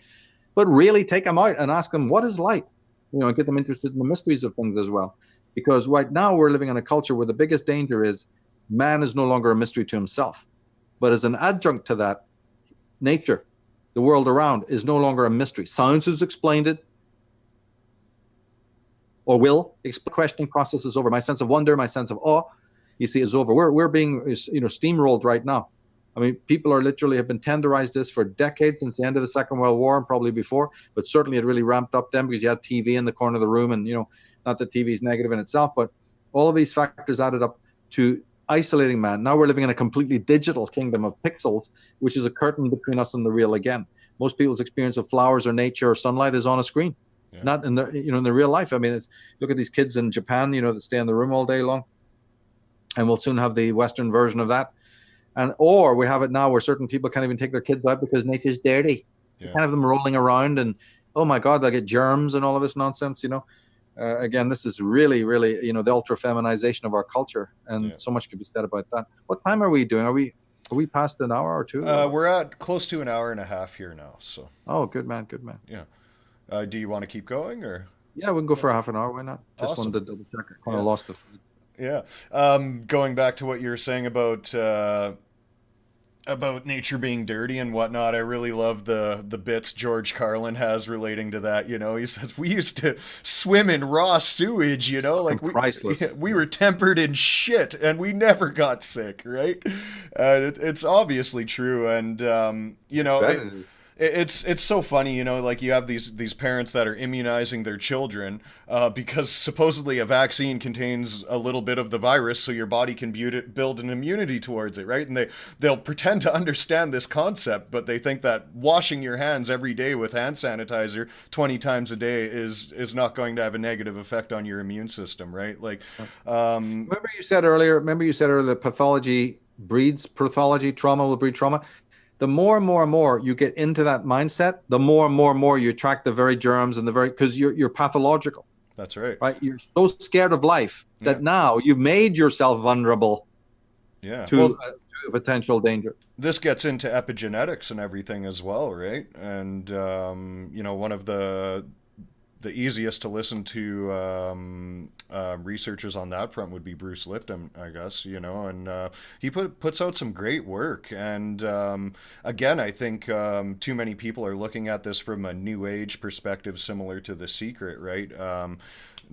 but really take them out and ask them what is light, and get them interested in the mysteries of things as well. Because right now we're living in a culture where the biggest danger is man is no longer a mystery to himself, but as an adjunct to that, nature, the world around, is no longer a mystery. Science has explained it, or will. Questioning process is over. My sense of wonder, my sense of awe, is over. We're being, steamrolled right now. I mean, people are literally have been tenderized this for decades, since the end of the Second World War, and probably before, but certainly it really ramped up then because you had TV in the corner of the room, and, not that TV is negative in itself, but all of these factors added up to isolating man. Now we're living in a completely digital kingdom of pixels, which is a curtain between us and the real again. Most people's experience of flowers or nature or sunlight is on a screen, not in the, in the real life. I mean, look at these kids in Japan, that stay in the room all day long, and we'll soon have the Western version of that. Or we have it now where certain people can't even take their kids out because nature's dirty. You Yeah. can't have them rolling around and, oh my God, they'll get germs and all of this nonsense, Again, this is really, really, the ultra feminization of our culture, and so much could be said about that. What time are we doing? Are we past an hour or two? We're at close to an hour and a half here now. So. Oh, good man, good man. Yeah. Do you want to keep going or? Yeah, we can go for half an hour. Why not? Just Awesome. wanted to double check. I kind of lost the. Yeah. Going back to what you were saying about nature being dirty and whatnot, I really love the bits George Carlin has relating to that. He says we used to swim in raw sewage. Like priceless. We were tempered in shit and we never got sick, right? It's obviously true, and it's so funny, like you have these parents that are immunizing their children because supposedly a vaccine contains a little bit of the virus, so your body can build an immunity towards it, right? And they'll pretend to understand this concept, but they think that washing your hands every day with hand sanitizer 20 times a day is not going to have a negative effect on your immune system, right? Like, remember you said earlier that pathology breeds pathology, trauma will breed trauma. The more and more and more you get into that mindset, the more and more you attract the very germs and because you're pathological. That's right. Right? You're so scared of life that now you've made yourself vulnerable to a potential danger. This gets into epigenetics and everything as well, right? And, one of the easiest to listen to researchers on that front would be Bruce Lipton, I guess, and he puts out some great work. And again, I think too many people are looking at this from a new age perspective, similar to The Secret, right?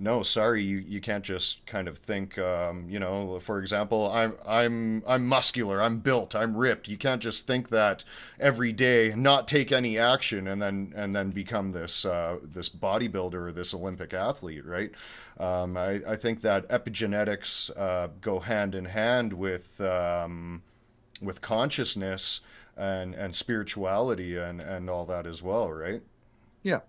No, sorry, you can't just kind of think, for example, I'm muscular, I'm built, I'm ripped. You can't just think that every day, not take any action, and then become this bodybuilder or this Olympic athlete, right? I think that epigenetics go hand in hand with consciousness and spirituality and all that as well, right? Yeah.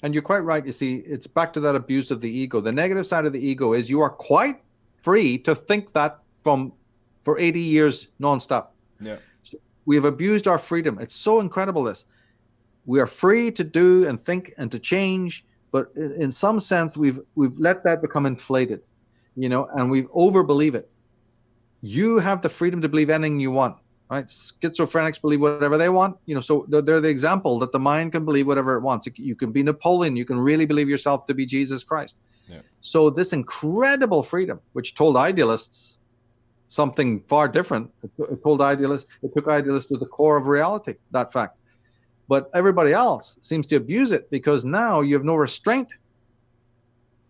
And you're quite right. You see, it's back to that abuse of the ego. The negative side of the ego is you are quite free to think that for 80 years nonstop. Yeah. So we have abused our freedom. It's so incredible, this. We are free to do and think and to change, but in some sense, we've let that become inflated, and we overbelieve it. You have the freedom to believe anything you want. Right? Schizophrenics believe whatever they want, so they're the example that the mind can believe whatever it wants. You can be Napoleon. You can really believe yourself to be Jesus Christ. Yeah. So this incredible freedom, which told idealists something far different, it took idealists to the core of reality, that fact. But everybody else seems to abuse it because now you have no restraint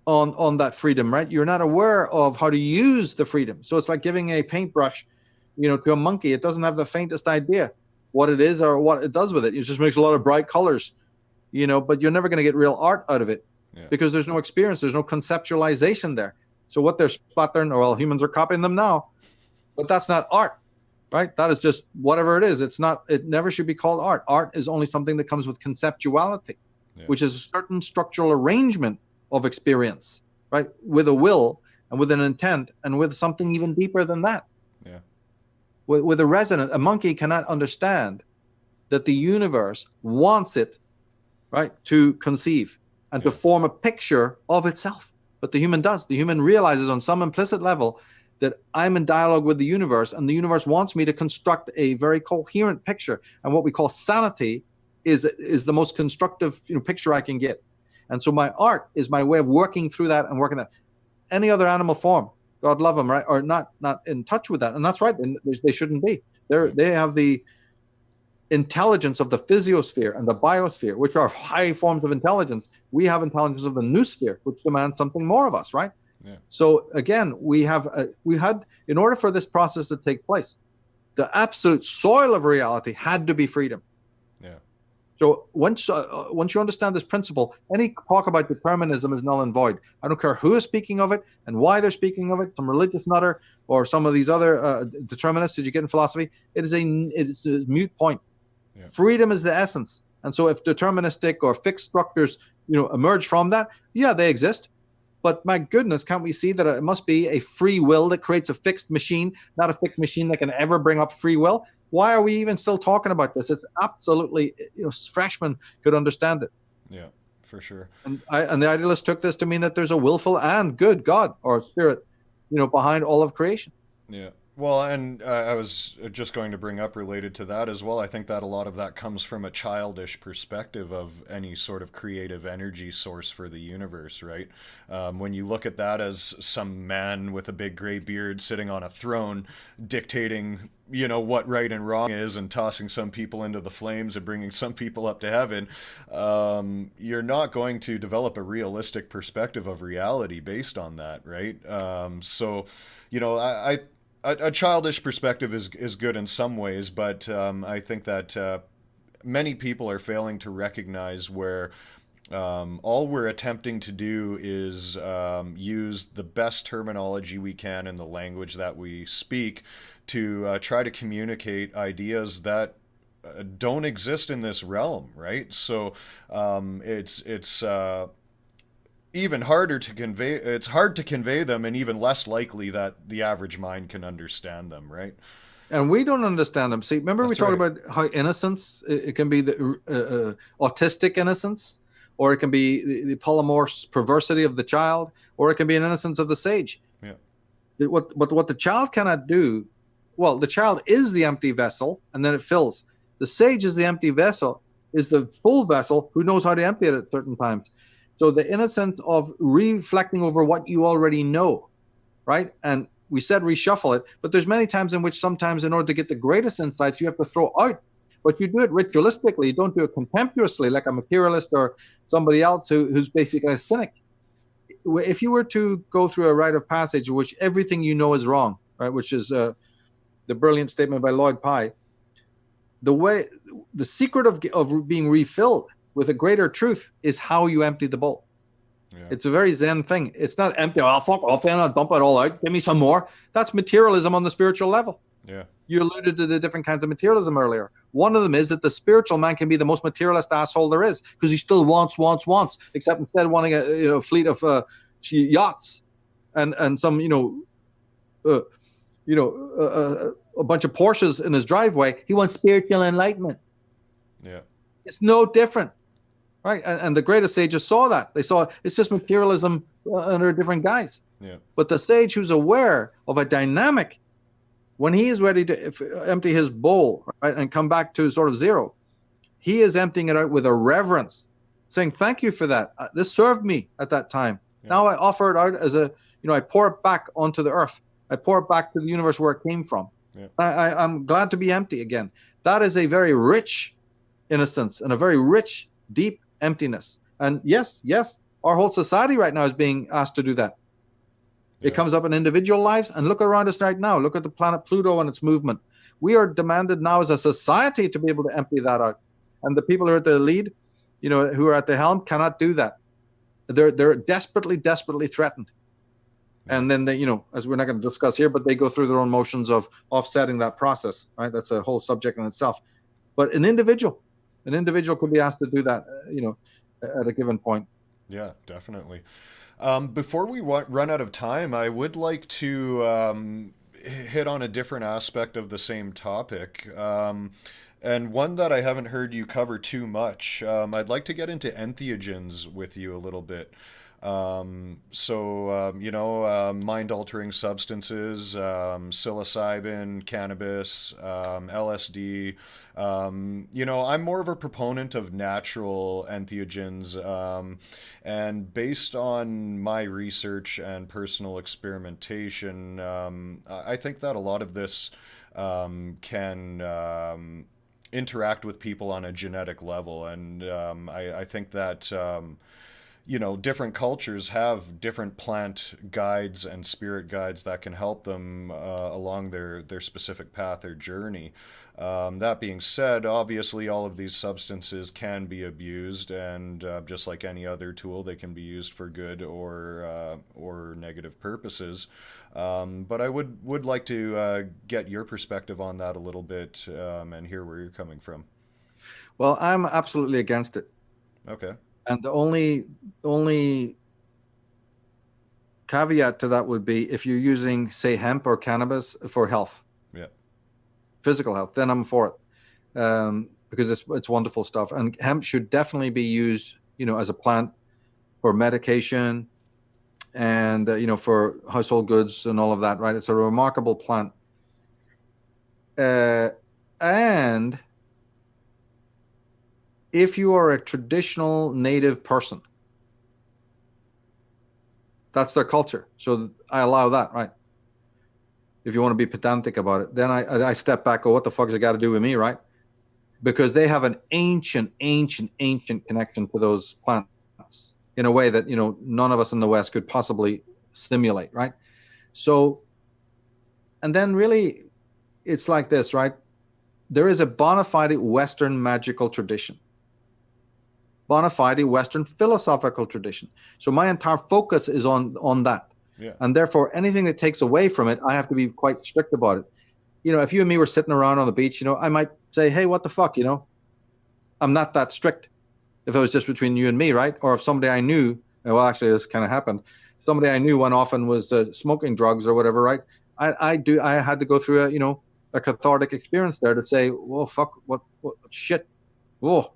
on that freedom, right? You're not aware of how to use the freedom. So it's like giving a paintbrush to a monkey. It doesn't have the faintest idea what it is or what it does with it. It just makes a lot of bright colors, but you're never going to get real art out of it because there's no experience. There's no conceptualization there. So what they're splattering, humans are copying them now, but that's not art, right? That is just whatever it is. It never should be called art. Art is only something that comes with conceptuality, which is a certain structural arrangement of experience, right? With a will and with an intent and with something even deeper than that. Yeah. With a monkey cannot understand that the universe wants it, right, to conceive and to form a picture of itself. But the human does. The human realizes on some implicit level that I'm in dialogue with the universe, and the universe wants me to construct a very coherent picture. And what we call sanity is the most constructive picture I can get. And so my art is my way of working through that and working that. Any other animal form, God love them, right? Or not in touch with that. And that's right. They shouldn't be. They have the intelligence of the physiosphere and the biosphere, which are high forms of intelligence. We have intelligence of the noosphere, which demands something more of us, right? Yeah. So again, we had, in order for this process to take place, the absolute soil of reality had to be freedom. Yeah. So once you understand this principle, any talk about determinism is null and void. I don't care who is speaking of it and why they're speaking of it, some religious nutter or some of these other determinists that you get in philosophy. It's a mute point. Yeah. Freedom is the essence. And so if deterministic or fixed structures, emerge from that, yeah, they exist. But my goodness, can't we see that it must be a free will that creates a fixed machine, not a fixed machine that can ever bring up free will? Why are we even still talking about this? It's absolutely, freshmen could understand it. Yeah, for sure. And the idealists took this to mean that there's a willful and good God or spirit, behind all of creation. Yeah. Well, and I was just going to bring up related to that as well. I think that a lot of that comes from a childish perspective of any sort of creative energy source for the universe, right? When you look at that as some man with a big gray beard sitting on a throne dictating, what right and wrong is and tossing some people into the flames and bringing some people up to heaven, you're not going to develop a realistic perspective of reality based on that, right? So, a childish perspective is good in some ways, but I think that many people are failing to recognize where all we're attempting to do is use the best terminology we can in the language that we speak to try to communicate ideas that don't exist in this realm, right? So it's even harder to convey. It's hard to convey them, and even less likely that the average mind can understand them, right? And we don't understand them. See, remember we That's talked right. about how innocence, it can be the autistic innocence, or it can be the polymorph perversity of the child, or it can be an innocence of the sage. Yeah. What the child cannot do, well, the child is the empty vessel, and then it fills. The sage is the empty vessel, is the full vessel who knows how to empty it at certain times. So the innocence of reflecting over what you already know, right? And we said reshuffle it, but there's many times in which sometimes in order to get the greatest insights, you have to throw out, but you do it ritualistically. You don't do it contemptuously like a materialist or somebody else who's basically a cynic. If you were to go through a rite of passage in which everything you know is wrong, right, which is the brilliant statement by Lloyd Pye, the secret of being refilled with a greater truth is how you empty the bowl. Yeah. It's a very Zen thing. It's not empty. I'll fuck off and I'll dump it all out. Give me some more. That's materialism on the spiritual level. Yeah. You alluded to the different kinds of materialism earlier. One of them is that the spiritual man can be the most materialist asshole there is because he still wants, except instead of wanting a fleet of yachts and some a bunch of Porsches in his driveway, he wants spiritual enlightenment. Yeah, it's no different. Right, and the greatest sages saw that. They saw it's just materialism under a different guise. Yeah. But the sage who's aware of a dynamic, when he is ready to empty his bowl, right, and come back to sort of zero, he is emptying it out with a reverence, saying, "Thank you for that. This served me at that time. Yeah. Now I offer it out as I pour it back onto the earth. I pour it back to the universe where it came from. Yeah. I'm glad to be empty again." That is a very rich innocence and a very rich, deep emptiness. And yes, our whole society right now is being asked to do that. Yeah. It comes up in individual lives, and look around us right now. Look at the planet Pluto and its movement. We are demanded now as a society to be able to empty that out. And the people who are at the lead, who are at the helm, cannot do that. They're desperately threatened. Yeah. And then they, as we're not going to discuss here, but they go through their own motions of offsetting that process. Right? That's a whole subject in itself. But an individual could be asked to do that, at a given point. Yeah, definitely. Before we run out of time, I would like to hit on a different aspect of the same topic, and one that I haven't heard you cover too much. I'd like to get into entheogens with you a little bit. Mind-altering substances, psilocybin, cannabis, LSD. I'm more of a proponent of natural entheogens, and based on my research and personal experimentation, I think that a lot of this can interact with people on a genetic level, and I think that different cultures have different plant guides and spirit guides that can help them along their specific path or journey. That being said, obviously all of these substances can be abused, and just like any other tool, they can be used for good or negative purposes. But I would like to get your perspective on that a little bit, and hear where you're coming from. Well, I'm absolutely against it. Okay. And the only caveat to that would be if you're using, say, hemp or cannabis for health, Yeah. physical health, then I'm for it, because it's wonderful stuff. And hemp should definitely be used, as a plant for medication and for household goods and all of that. Right? It's a remarkable plant. And if you are a traditional native person, that's their culture. So I allow that, right? If you want to be pedantic about it, then I step back, go, what the fuck has it got to do with me, right? Because they have an ancient connection to those plants in a way that, none of us in the West could possibly simulate, right? So, and then really, it's like this, right? There is a bona fide Western magical tradition, bona fide Western philosophical tradition. So my entire focus is on that. Yeah. And therefore, anything that takes away from it, I have to be quite strict about it. If you and me were sitting around on the beach, I might say, hey, what the fuck, I'm not that strict. If it was just between you and me, right? Or if somebody I knew, well, actually, this kind of happened. Somebody I knew went off and was smoking drugs or whatever, right? I had to go through a cathartic experience there to say, well, fuck, what shit, whoa,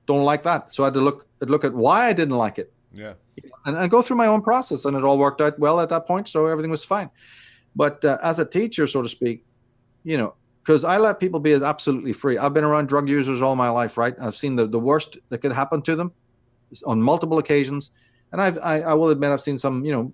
don't like that. So I had to look at why I didn't like it. Yeah. And go through my own process, and it all worked out well at that point, so everything was fine. But as a teacher, so to speak, because I let people be as absolutely free. I've been around drug users all my life, right? I've seen the worst that could happen to them on multiple occasions, and I will admit I've seen some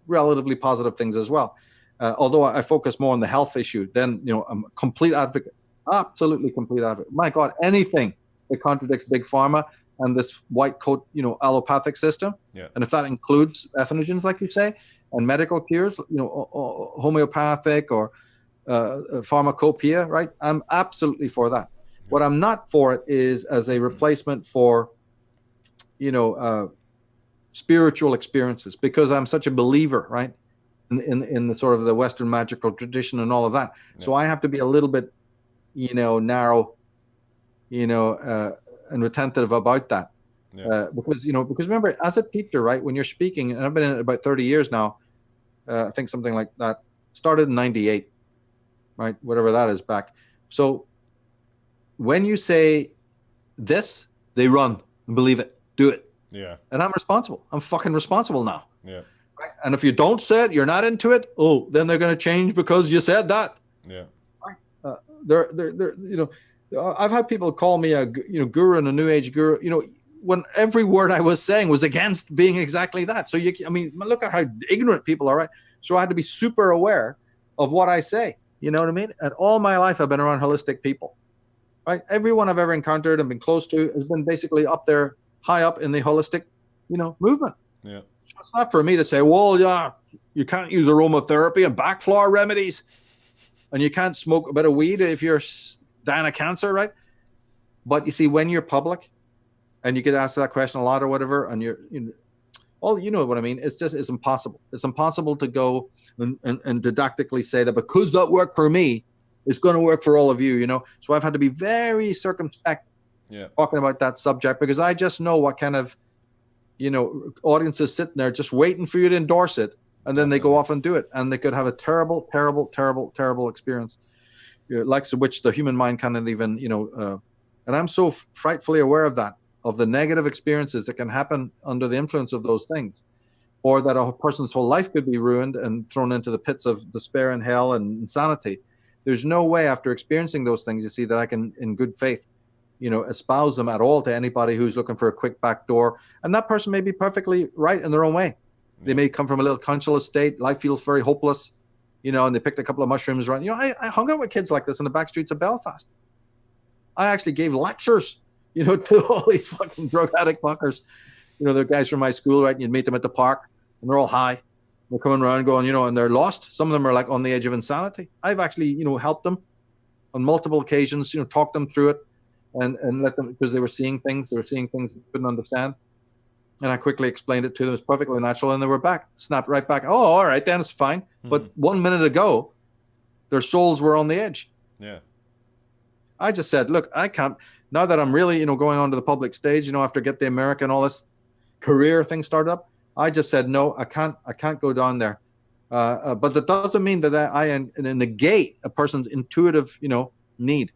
relatively positive things as well. Although I focus more on the health issue, then I'm a complete advocate, absolutely complete advocate. My God, anything that contradicts big pharma and this white coat, allopathic system, Yeah. and if that includes ethnogens, like you say, and medical cures, homeopathic or pharmacopoeia, right? I'm absolutely for that. Yeah. What I'm not for it is as a replacement for, spiritual experiences, because I'm such a believer, right, in the sort of the Western magical tradition and all of that. Yeah. So I have to be a little bit, narrow, and retentive about that. Yeah. Because remember, as a teacher, right, when you're speaking, and I've been in it about 30 years now, I think something like that, started in 98, right, whatever that is back. So when you say this, they run and believe it, do it. Yeah. And I'm responsible. I'm fucking responsible now. Yeah. Right? And if you don't say it, you're not into it. Oh, then they're going to change because you said that. Yeah. They're I've had people call me a guru and a new age guru, when every word I was saying was against being exactly that. So look at how ignorant people are, right? So I had to be super aware of what I say. You know what I mean? And all my life I've been around holistic people, right? Everyone I've ever encountered and been close to has been basically up there, high up in the holistic, movement. Yeah. So it's not for me to say, well, yeah, you can't use aromatherapy and back floor remedies, and you can't smoke a bit of weed if you're dying of cancer, right? But you see, when you're public and you get asked that question a lot or whatever, and you know what I mean? It's impossible. It's impossible to go and didactically say that because that worked for me, it's going to work for all of you, So I've had to be very circumspect talking about that subject, because I just know what kind of, audiences sitting there just waiting for you to endorse it. And then they go off and do it. And they could have a terrible, terrible, terrible, terrible experience, likes of which the human mind cannot even, and I'm so frightfully aware of that, of the negative experiences that can happen under the influence of those things, or that a person's whole life could be ruined and thrown into the pits of despair and hell and insanity. There's no way after experiencing those things, you see, that I can, in good faith, espouse them at all to anybody who's looking for a quick back door. And that person may be perfectly right in their own way. They may come from a little conscious state. Life feels very hopeless, and they picked a couple of mushrooms around. I hung out with kids like this in the back streets of Belfast. I actually gave lectures, to all these fucking drug addict fuckers. They're guys from my school, right? And you'd meet them at the park, and they're all high. They're coming around going, and they're lost. Some of them are like on the edge of insanity. I've actually, helped them on multiple occasions, talked them through it and let them, because they were seeing things. They couldn't understand. And I quickly explained it to them. It's perfectly natural. And they were back, snapped right back. Oh, all right, then it's fine. Mm-hmm. But 1 minute ago, their souls were on the edge. Yeah. I just said, look, I can't, now that I'm really, going onto the public stage, after Get the America and all this career thing started up, I just said no. I can't go down there. But that doesn't mean that I negate a person's intuitive, need,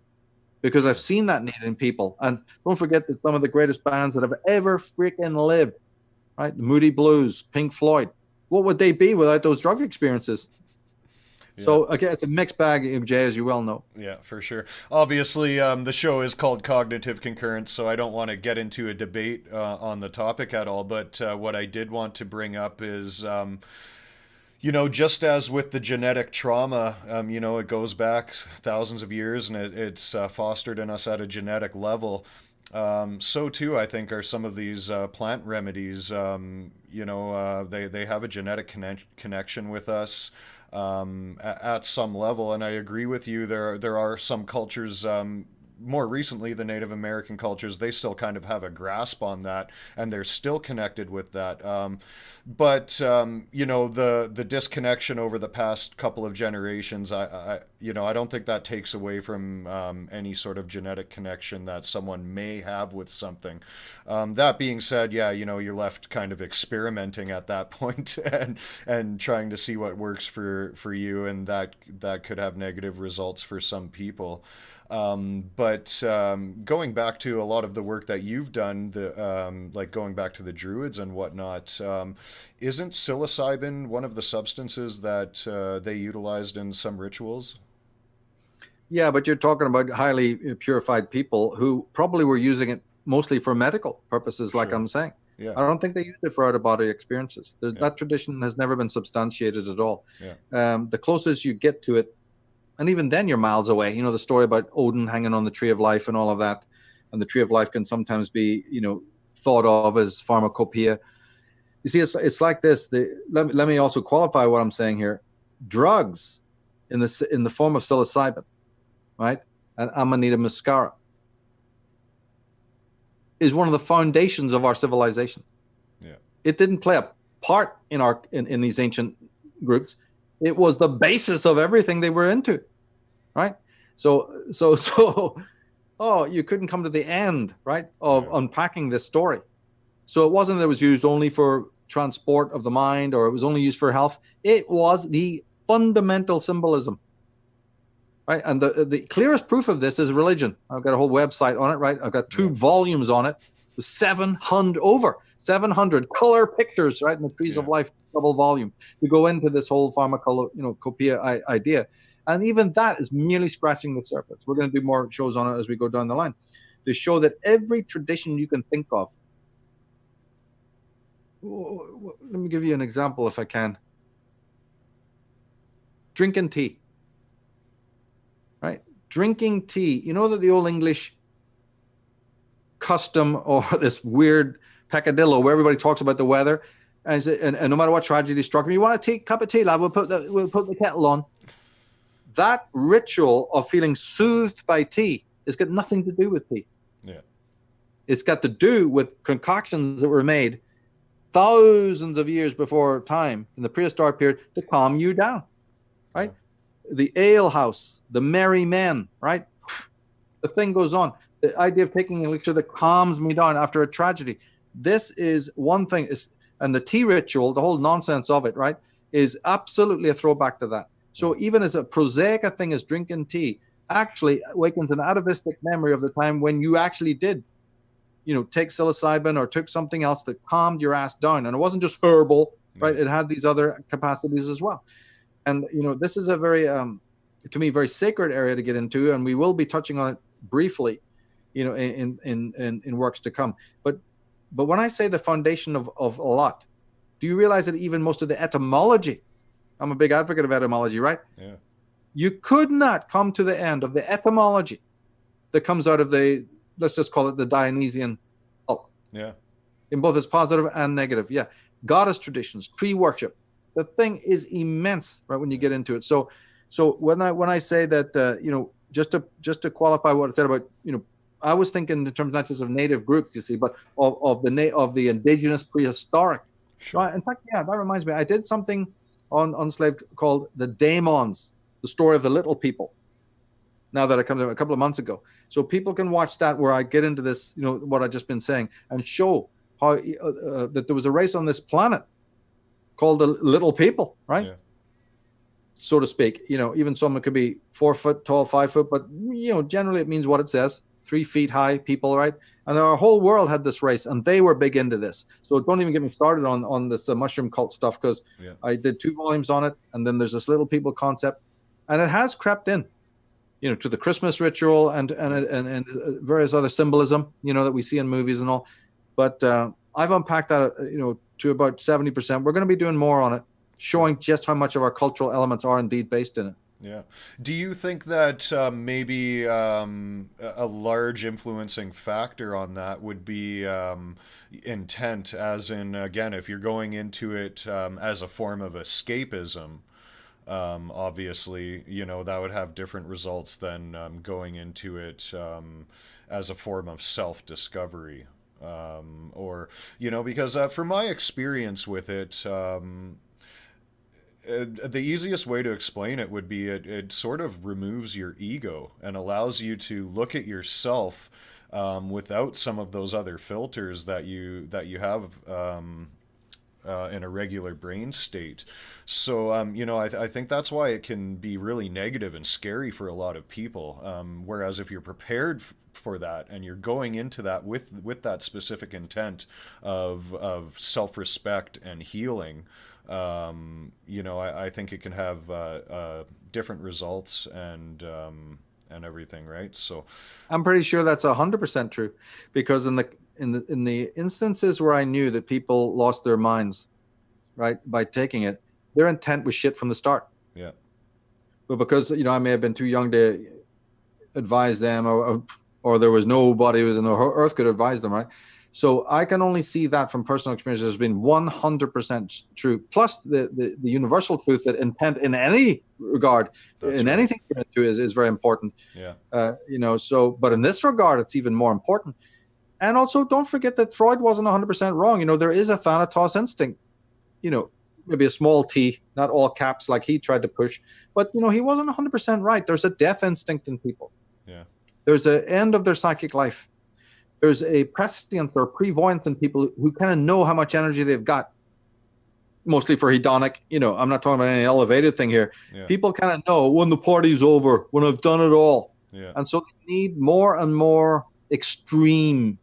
because I've seen that need in people. And don't forget that some of the greatest bands that have ever freaking lived, right? Moody Blues, Pink Floyd, what would they be without those drug experiences? So again, it's a mixed bag, Jay, as you well know. Yeah, for sure. Obviously, the show is called Cognitive Concurrence, so I don't want to get into a debate on the topic at all. But what I did want to bring up is, just as with the genetic trauma, it goes back thousands of years and it's fostered in us at a genetic level. So too, I think, are some of these plant remedies. They have a genetic connection with us at some level, and I agree with you. There are some cultures. More recently, the Native American cultures, they still kind of have a grasp on that, and they're still connected with that. The disconnection over the past couple of generations, I don't think that takes away from any sort of genetic connection that someone may have with something. That being said, yeah, you're left kind of experimenting at that point and trying to see what works for you, and that could have negative results for some people. But going back to a lot of the work that you've done, like going back to the Druids and whatnot, isn't psilocybin one of the substances that they utilized in some rituals? Yeah, but you're talking about highly purified people who probably were using it mostly for medical purposes, like Sure. I'm saying. Yeah. I don't think they used it for out-of-body experiences. Yeah. That tradition has never been substantiated at all. Yeah. The closest you get to it, and even then you're miles away. The story about Odin hanging on the tree of life and all of that. And the tree of life can sometimes be, thought of as pharmacopoeia. You see, it's like this. Let me also qualify what I'm saying here. Drugs in the form of psilocybin, right, and Amanita muscaria, is one of the foundations of our civilization. Yeah. It didn't play a part in these ancient groups. It was the basis of everything they were into, right? So, you couldn't come to the end, right, of unpacking this story. So it wasn't that it was used only for transport of the mind, or it was only used for health. It was the fundamental symbolism, right? And the clearest proof of this is religion. I've got a whole website on it, right? I've got 2 volumes on it with 700 color pictures, right, in the Trees of Life double volume, to go into this whole pharmacopoeia idea. And even that is merely scratching the surface. We're going to do more shows on it as we go down the line to show that every tradition you can think of. Let me give you an example if I can. Drinking tea, right? Drinking tea. You know that the old English custom, or this weird peccadillo where everybody talks about the weather, and no matter what tragedy struck me, you want a cup of tea, lad? We'll put the kettle on. That ritual of feeling soothed by tea has got nothing to do with tea. Yeah. It's got to do with concoctions that were made thousands of years before time in the prehistoric period to calm you down, right? Yeah. The ale house, the merry men, right? The thing goes on. The idea of taking an elixir that calms me down after a tragedy. This is one thing. And the tea ritual, the whole nonsense of it, right, is absolutely a throwback to that. So even as a prosaic a thing as drinking tea actually awakens an atavistic memory of the time when you actually did, take psilocybin or took something else that calmed your ass down. And it wasn't just herbal, right? It had these other capacities as well. And, this is a very, to me, very sacred area to get into. And we will be touching on it briefly, in works to come. But when I say the foundation of a lot, do you realize that even most of the etymology, I'm a big advocate of etymology, right? Yeah. You could not come to the end of the etymology that comes out of let's just call it the Dionysian cult. Yeah. In both its positive and negative. Yeah. Goddess traditions, tree worship. The thing is immense, right, when you get into it. So when I say that, just to qualify what I said about, I was thinking in terms not just of native groups, you see, but of the indigenous prehistoric. Sure. Right? In fact, yeah, that reminds me. I did something on Unslaved called The Daemons, the story of the little people. Now that I come to a couple of months ago. So people can watch that, where I get into this, what I've just been saying, and show how that there was a race on this planet called the little people, right? Yeah. So to speak. Even someone could be 4 foot tall, 5 foot, but generally it means what it says: 3 feet high people, right? And our whole world had this race, and they were big into this. So don't even get me started on this mushroom cult stuff, because Yeah. I did 2 volumes on it, and then there's this little people concept, and it has crept in, to the Christmas ritual and various other symbolism, that we see in movies and all. But I've unpacked that, to about 70%. We're going to be doing more on it, showing just how much of our cultural elements are indeed based in it. Yeah. Do you think that maybe a large influencing factor on that would be intent, as in, again, if you're going into it as a form of escapism, obviously, that would have different results than going into it as a form of self-discovery. Or, because from my experience with it, the easiest way to explain it would be it sort of removes your ego and allows you to look at yourself without some of those other filters that you have in a regular brain state. So, I think that's why it can be really negative and scary for a lot of people. Whereas if you're prepared for that and you're going into that with that specific intent of self-respect and healing, I think it can have different results and everything, right? So I'm pretty sure that's 100% true, because in the instances where I knew that people lost their minds, right, by taking it, their intent was shit from the start. yeah, But because I may have been too young to advise them, or there was nobody who was in the earth could advise them, right? So I can only see that from personal experience as being 100% true. Plus the universal truth that intent in any regard, that's in right. anything you're into, is very important. Yeah, So, but in this regard, it's even more important. And also, don't forget that Freud wasn't 100% wrong. There is a Thanatos instinct, maybe a small t, not all caps like he tried to push. But, he wasn't 100% right. There's a death instinct in people. yeah, There's an end of their psychic life. There's a prescience or prevoyance in people who kind of know how much energy they've got, mostly for hedonic. I'm not talking about any elevated thing here. yeah, People kind of know when the party's over, when I've done it all. yeah, And so they need more and more extreme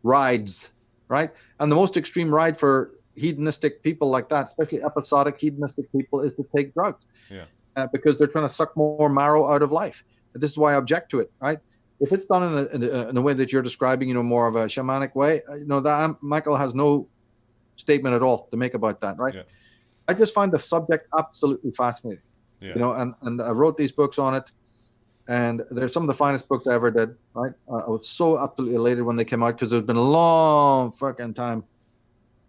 rides, right? And the most extreme ride for hedonistic people like that, especially episodic hedonistic people, is to take drugs. yeah, Because they're trying to suck more marrow out of life. This is why I object to it, right? If it's done in a way that you're describing, more of a shamanic way, that Michael has no statement at all to make about that, right? yeah, I just find the subject absolutely fascinating, yeah. and I wrote these books on it, and they're some of the finest books I ever did, right? I was so absolutely elated when they came out, because there's been a long fucking time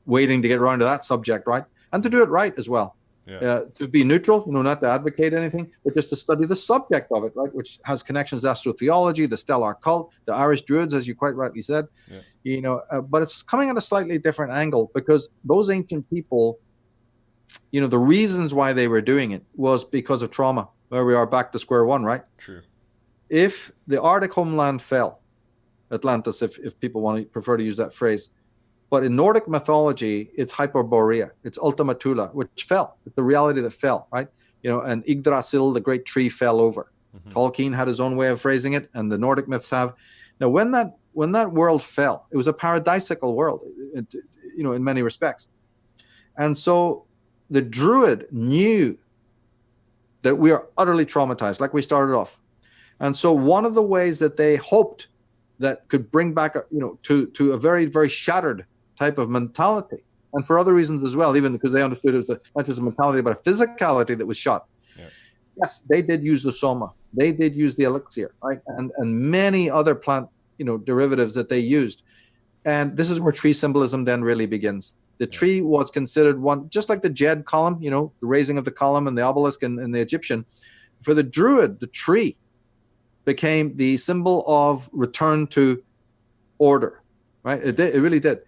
waiting to get around to that subject, right? And to do it right as well. Yeah. To be neutral, not to advocate anything, but just to study the subject of it, right? Which has connections to astrotheology, the stellar cult, the Irish Druids, as you quite rightly said. Yeah. But it's coming at a slightly different angle, because those ancient people, the reasons why they were doing it was because of trauma. Where we are back to square one, right? True. If the Arctic homeland fell, Atlantis, if people prefer to use that phrase. But in Nordic mythology, it's Hyperborea, it's Ultima Thule, which fell. It's the reality that fell, right? And Yggdrasil, the great tree, fell over. Mm-hmm. Tolkien had his own way of phrasing it, and the Nordic myths have. Now, when that world fell, it was a paradisical world, in many respects. And so the Druid knew that we are utterly traumatized, like we started off. And so one of the ways that they hoped that could bring back, to a very, very shattered type of mentality, and for other reasons as well, even because they understood it was not just a mentality, but a physicality that was shot. Yeah. Yes, they did use the soma. They did use the elixir, right? And many other plant, derivatives that they used. And this is where tree symbolism then really begins. The tree was considered one, just like the Jed column, the raising of the column and the obelisk and the Egyptian. For the Druid, the tree became the symbol of return to order, right? It really did.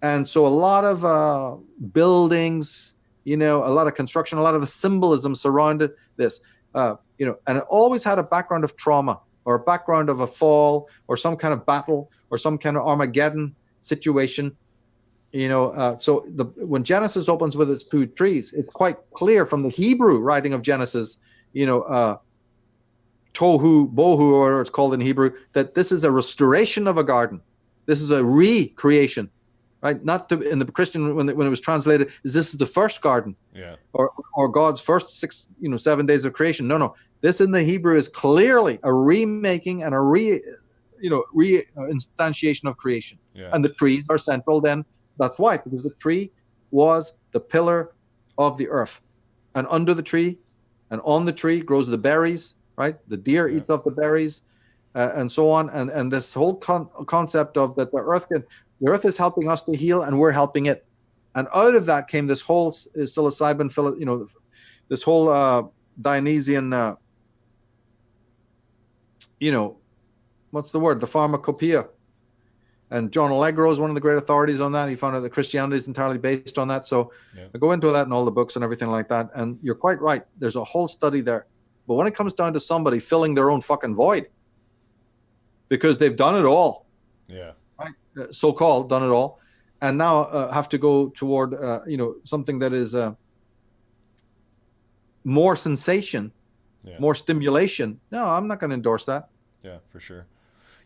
And so a lot of buildings, a lot of construction, a lot of the symbolism surrounded this, and it always had a background of trauma, or a background of a fall, or some kind of battle, or some kind of Armageddon situation. When Genesis opens with its two trees, it's quite clear from the Hebrew writing of Genesis, tohu bohu, or it's called in Hebrew, that this is a restoration of a garden. This is a recreation, right? Not to, in the Christian, when it was translated, this is the first garden, or God's first 7 days of creation. No. This in the Hebrew is clearly a remaking and a instantiation of creation. Yeah. And the trees are central then. That's why, because the tree was the pillar of the earth. And under the tree and on the tree grows the berries, right? The deer eat off the berries, and so on. And this whole concept of that the earth is helping us to heal, and we're helping it. And out of that came this whole psilocybin, this whole Dionysian, what's the word? The pharmacopoeia. And John Allegro is one of the great authorities on that. He found out that Christianity is entirely based on that. So I go into that in all the books and everything like that. And you're quite right. There's a whole study there. But when it comes down to somebody filling their own fucking void, because they've done it all, right? So-called done it all, and now have to go toward something that is more sensation, more stimulation. No, I'm not going to endorse that. Yeah, for sure.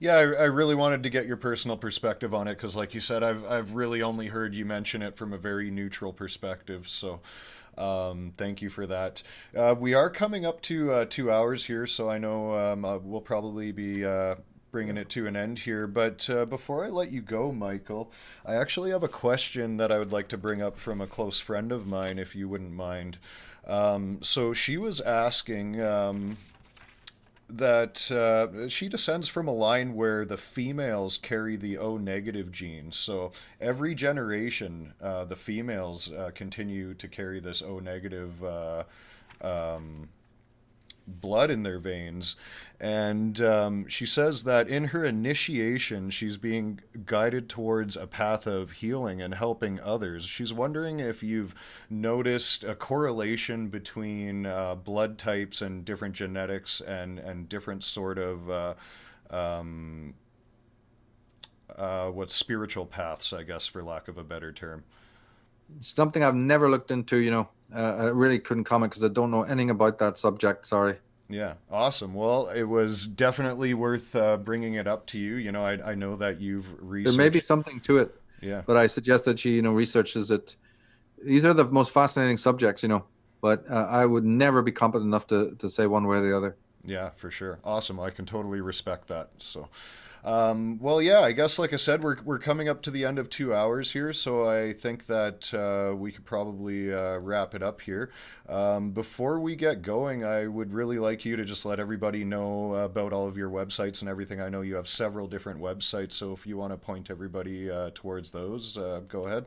Yeah, I really wanted to get your personal perspective on it because, like you said, I've really only heard you mention it from a very neutral perspective. So, thank you for that. We are coming up to 2 hours here, so I know we'll probably be bringing it to an end here. But before I let you go, Michael, I actually have a question that I would like to bring up from a close friend of mine, if you wouldn't mind. So she was asking. That she descends from a line where the females carry the O negative gene. So every generation, the females continue to carry this O negative blood in their veins. And she says that in her initiation, she's being guided towards a path of healing and helping others. She's wondering if you've noticed a correlation between blood types and different genetics and different sort of what spiritual paths, I guess, for lack of a better term. Something I've never looked into, I really couldn't comment because I don't know anything about that subject. Sorry. Yeah, awesome. Well, it was definitely worth bringing it up to you. I know that you've researched. There may be something to it. Yeah. But I suggest that she, researches it. These are the most fascinating subjects, but I would never be competent enough to say one way or the other. Yeah, for sure. Awesome. I can totally respect that. So, well, yeah, I guess, like I said, we're coming up to the end of 2 hours here, so I think that we could probably wrap it up here. Before we get going, I would really like you to just let everybody know about all of your websites and everything. I know you have several different websites, so if you want to point everybody towards those, go ahead.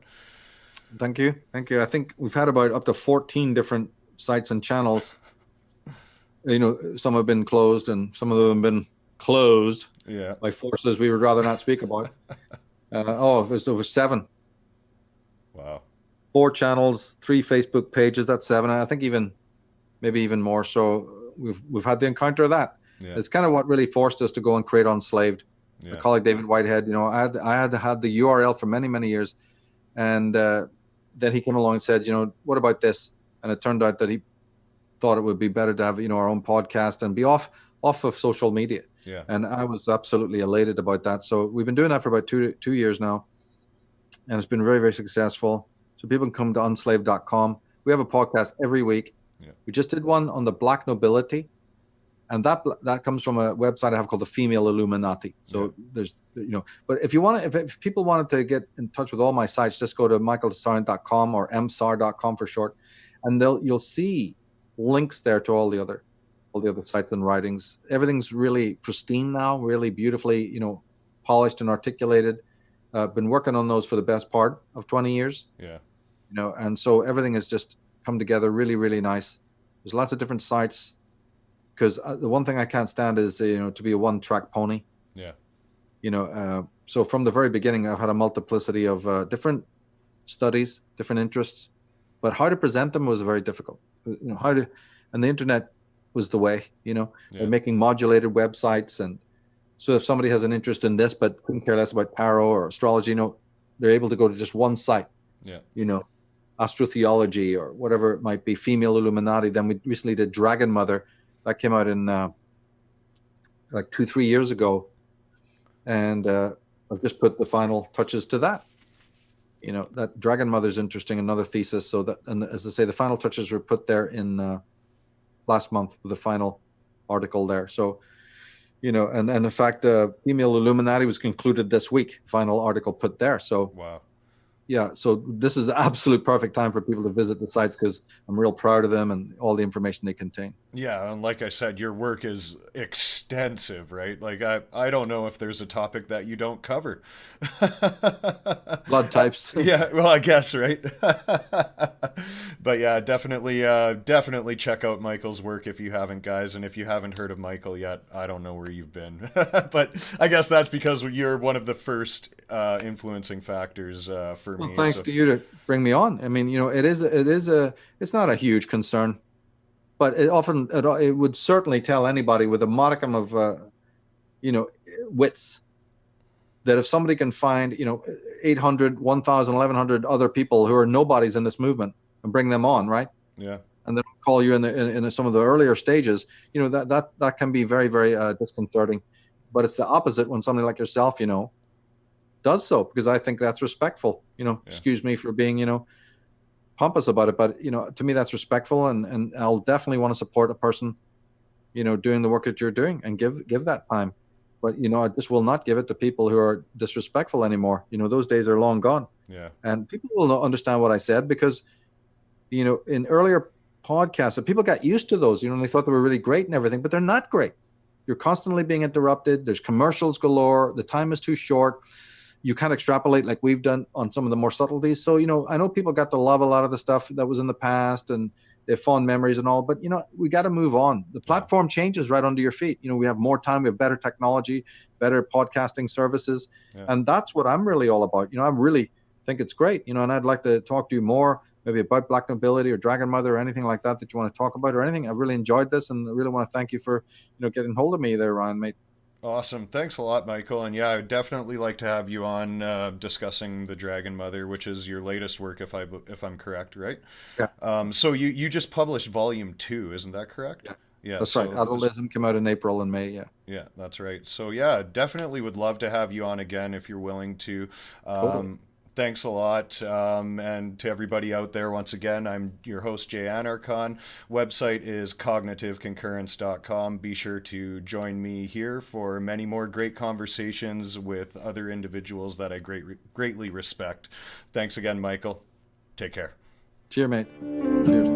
Thank you. I think we've had about up to 14 different sites and channels. Some have been closed and some of them have been closed by forces we would rather not speak about. There's over 7. Wow. 4 channels, 3 Facebook pages. That's 7. I think maybe even more. So we've had the encounter of that. Yeah. It's kind of what really forced us to go and create Unslaved. Yeah. My colleague David Whitehead, I had the URL for many, many years, and then he came along and said, what about this? And it turned out that he thought it would be better to have our own podcast and be off of social media. Yeah. And I was absolutely elated about that. So we've been doing that for about two years now, and it's been very, very successful. So people can come to unslaved.com. We have a podcast every week. Yeah. We just did one on the Black nobility, and that comes from a website I have called the Female Illuminati. So there's but if people wanted to get in touch with all my sites, just go to michaeltsarion.com or msar.com for short, and you'll see links there to all the other sites and writings. Everything's really pristine now, really beautifully, polished and articulated. Been working on those for the best part of 20 years. Yeah. And so everything has just come together really, really nice. There's lots of different sites, because the one thing I can't stand is, to be a one-track pony. Yeah. So from the very beginning, I've had a multiplicity of different studies, different interests, but how to present them was very difficult. And the internet was the way, making modulated websites. And so if somebody has an interest in this, but couldn't care less about tarot or astrology, they're able to go to just one site. Yeah. You know, astrotheology or whatever it might be, female Illuminati. Then we recently did Dragon Mother, that came out in like 2-3 years ago, and I've just put the final touches to that. You know, that Dragon Mother is interesting, another thesis. So that, and as I say, the final touches were put there in last month with the final article there. So, you know, and in fact, female Illuminati was concluded this week. Final article put there. So wow. Yeah, so this is the absolute perfect time for people to visit the site because I'm real proud of them and all the information they contain. Yeah, and like I said, your work is extensive, right? Like I don't know if there's a topic that you don't cover. Blood types. Yeah, well, I guess, right? But yeah, definitely check out Michael's work if you haven't, guys. And if you haven't heard of Michael yet, I don't know where you've been. But I guess that's because you're one of the first influencing factors for me. Well, thanks to you to bring me on. I mean, you know, it's not a huge concern, but it would certainly tell anybody with a modicum of, you know, wits, that if somebody can find, you know, 800, 1,000, 1,100 other people who are nobodies in this movement and bring them on, right? Yeah. And then call you in some of the earlier stages, you know, that can be very, very disconcerting. But it's the opposite when somebody like yourself, you know, does so, because I think that's respectful. You know, Yeah. Excuse me for being, you know, pompous about it, but you know, to me that's respectful, and I'll definitely want to support a person, you know, doing the work that you're doing and give that time. But you know, I just will not give it to people who are disrespectful anymore. You know, those days are long gone. Yeah. And people will not understand what I said because, you know, in earlier podcasts, people got used to those, you know, and they thought they were really great and everything, but they're not great. You're constantly being interrupted. There's commercials galore. The time is too short. You can't extrapolate like we've done on some of the more subtleties. So, you know, I know people got to love a lot of the stuff that was in the past and they have fond memories and all, but, you know, we got to move on. The platform changes right under your feet. You know, we have more time, we have better technology, better podcasting services. Yeah. And that's what I'm really all about. You know, I really think it's great, you know, and I'd like to talk to you more, maybe about Black Nobility or Dragon Mother or anything like that you want to talk about or anything. I've really enjoyed this, and I really want to thank you for, you know, getting hold of me there, Ryan, mate. Awesome. Thanks a lot, Michael. And yeah, I would definitely like to have you on discussing the Dragon Mother, which is your latest work, if I'm correct, right? Yeah. So you just published volume 2, isn't that correct? Yeah. Yeah. That's right. Adultism came out in April and May. Yeah. Yeah, that's right. So yeah, definitely would love to have you on again if you're willing to. Totally. Thanks a lot. And to everybody out there, once again, I'm your host, Jay Anarchon. Website is cognitiveconcurrence.com. Be sure to join me here for many more great conversations with other individuals that I greatly respect. Thanks again, Michael. Take care. Cheers, mate. Cheers.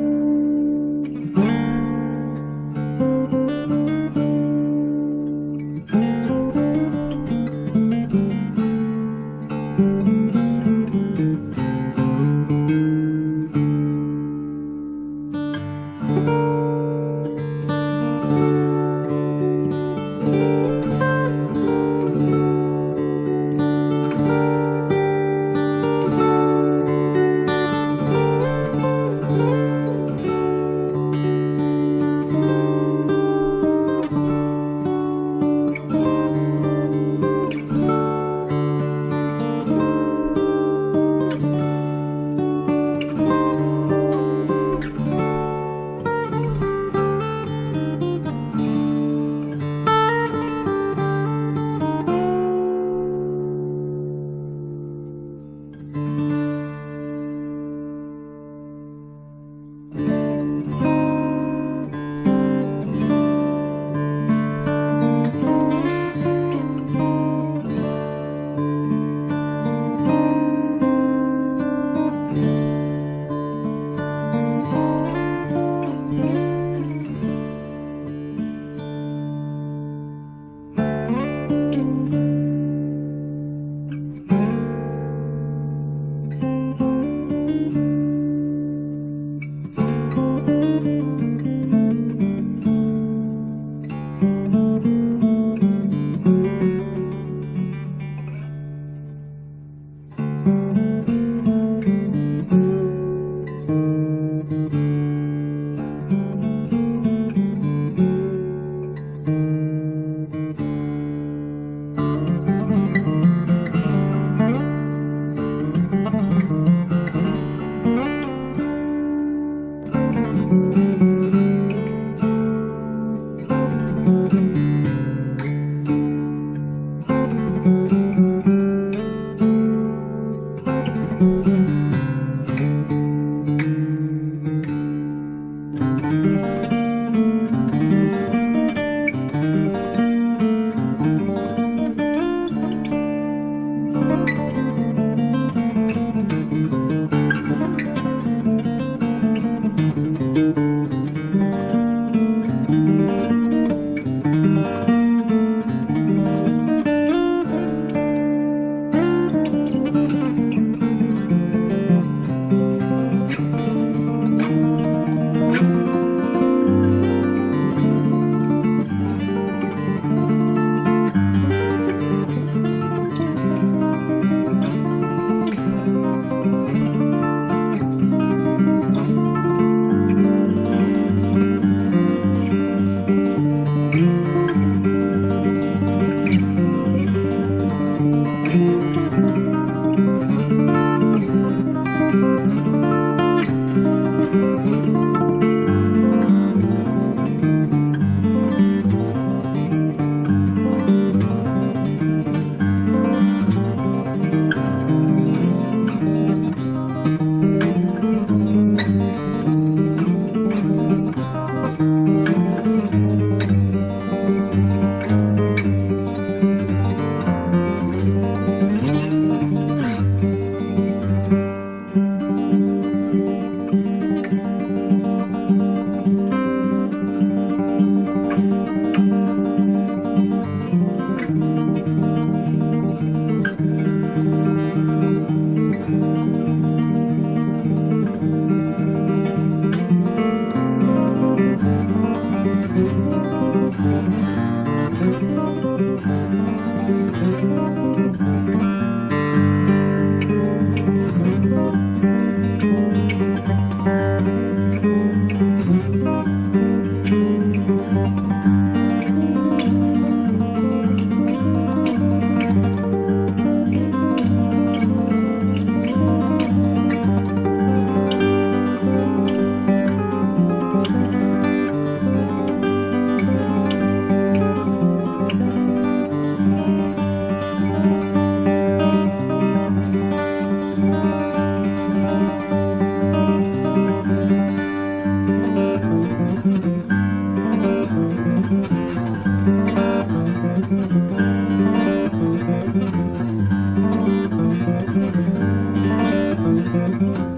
you.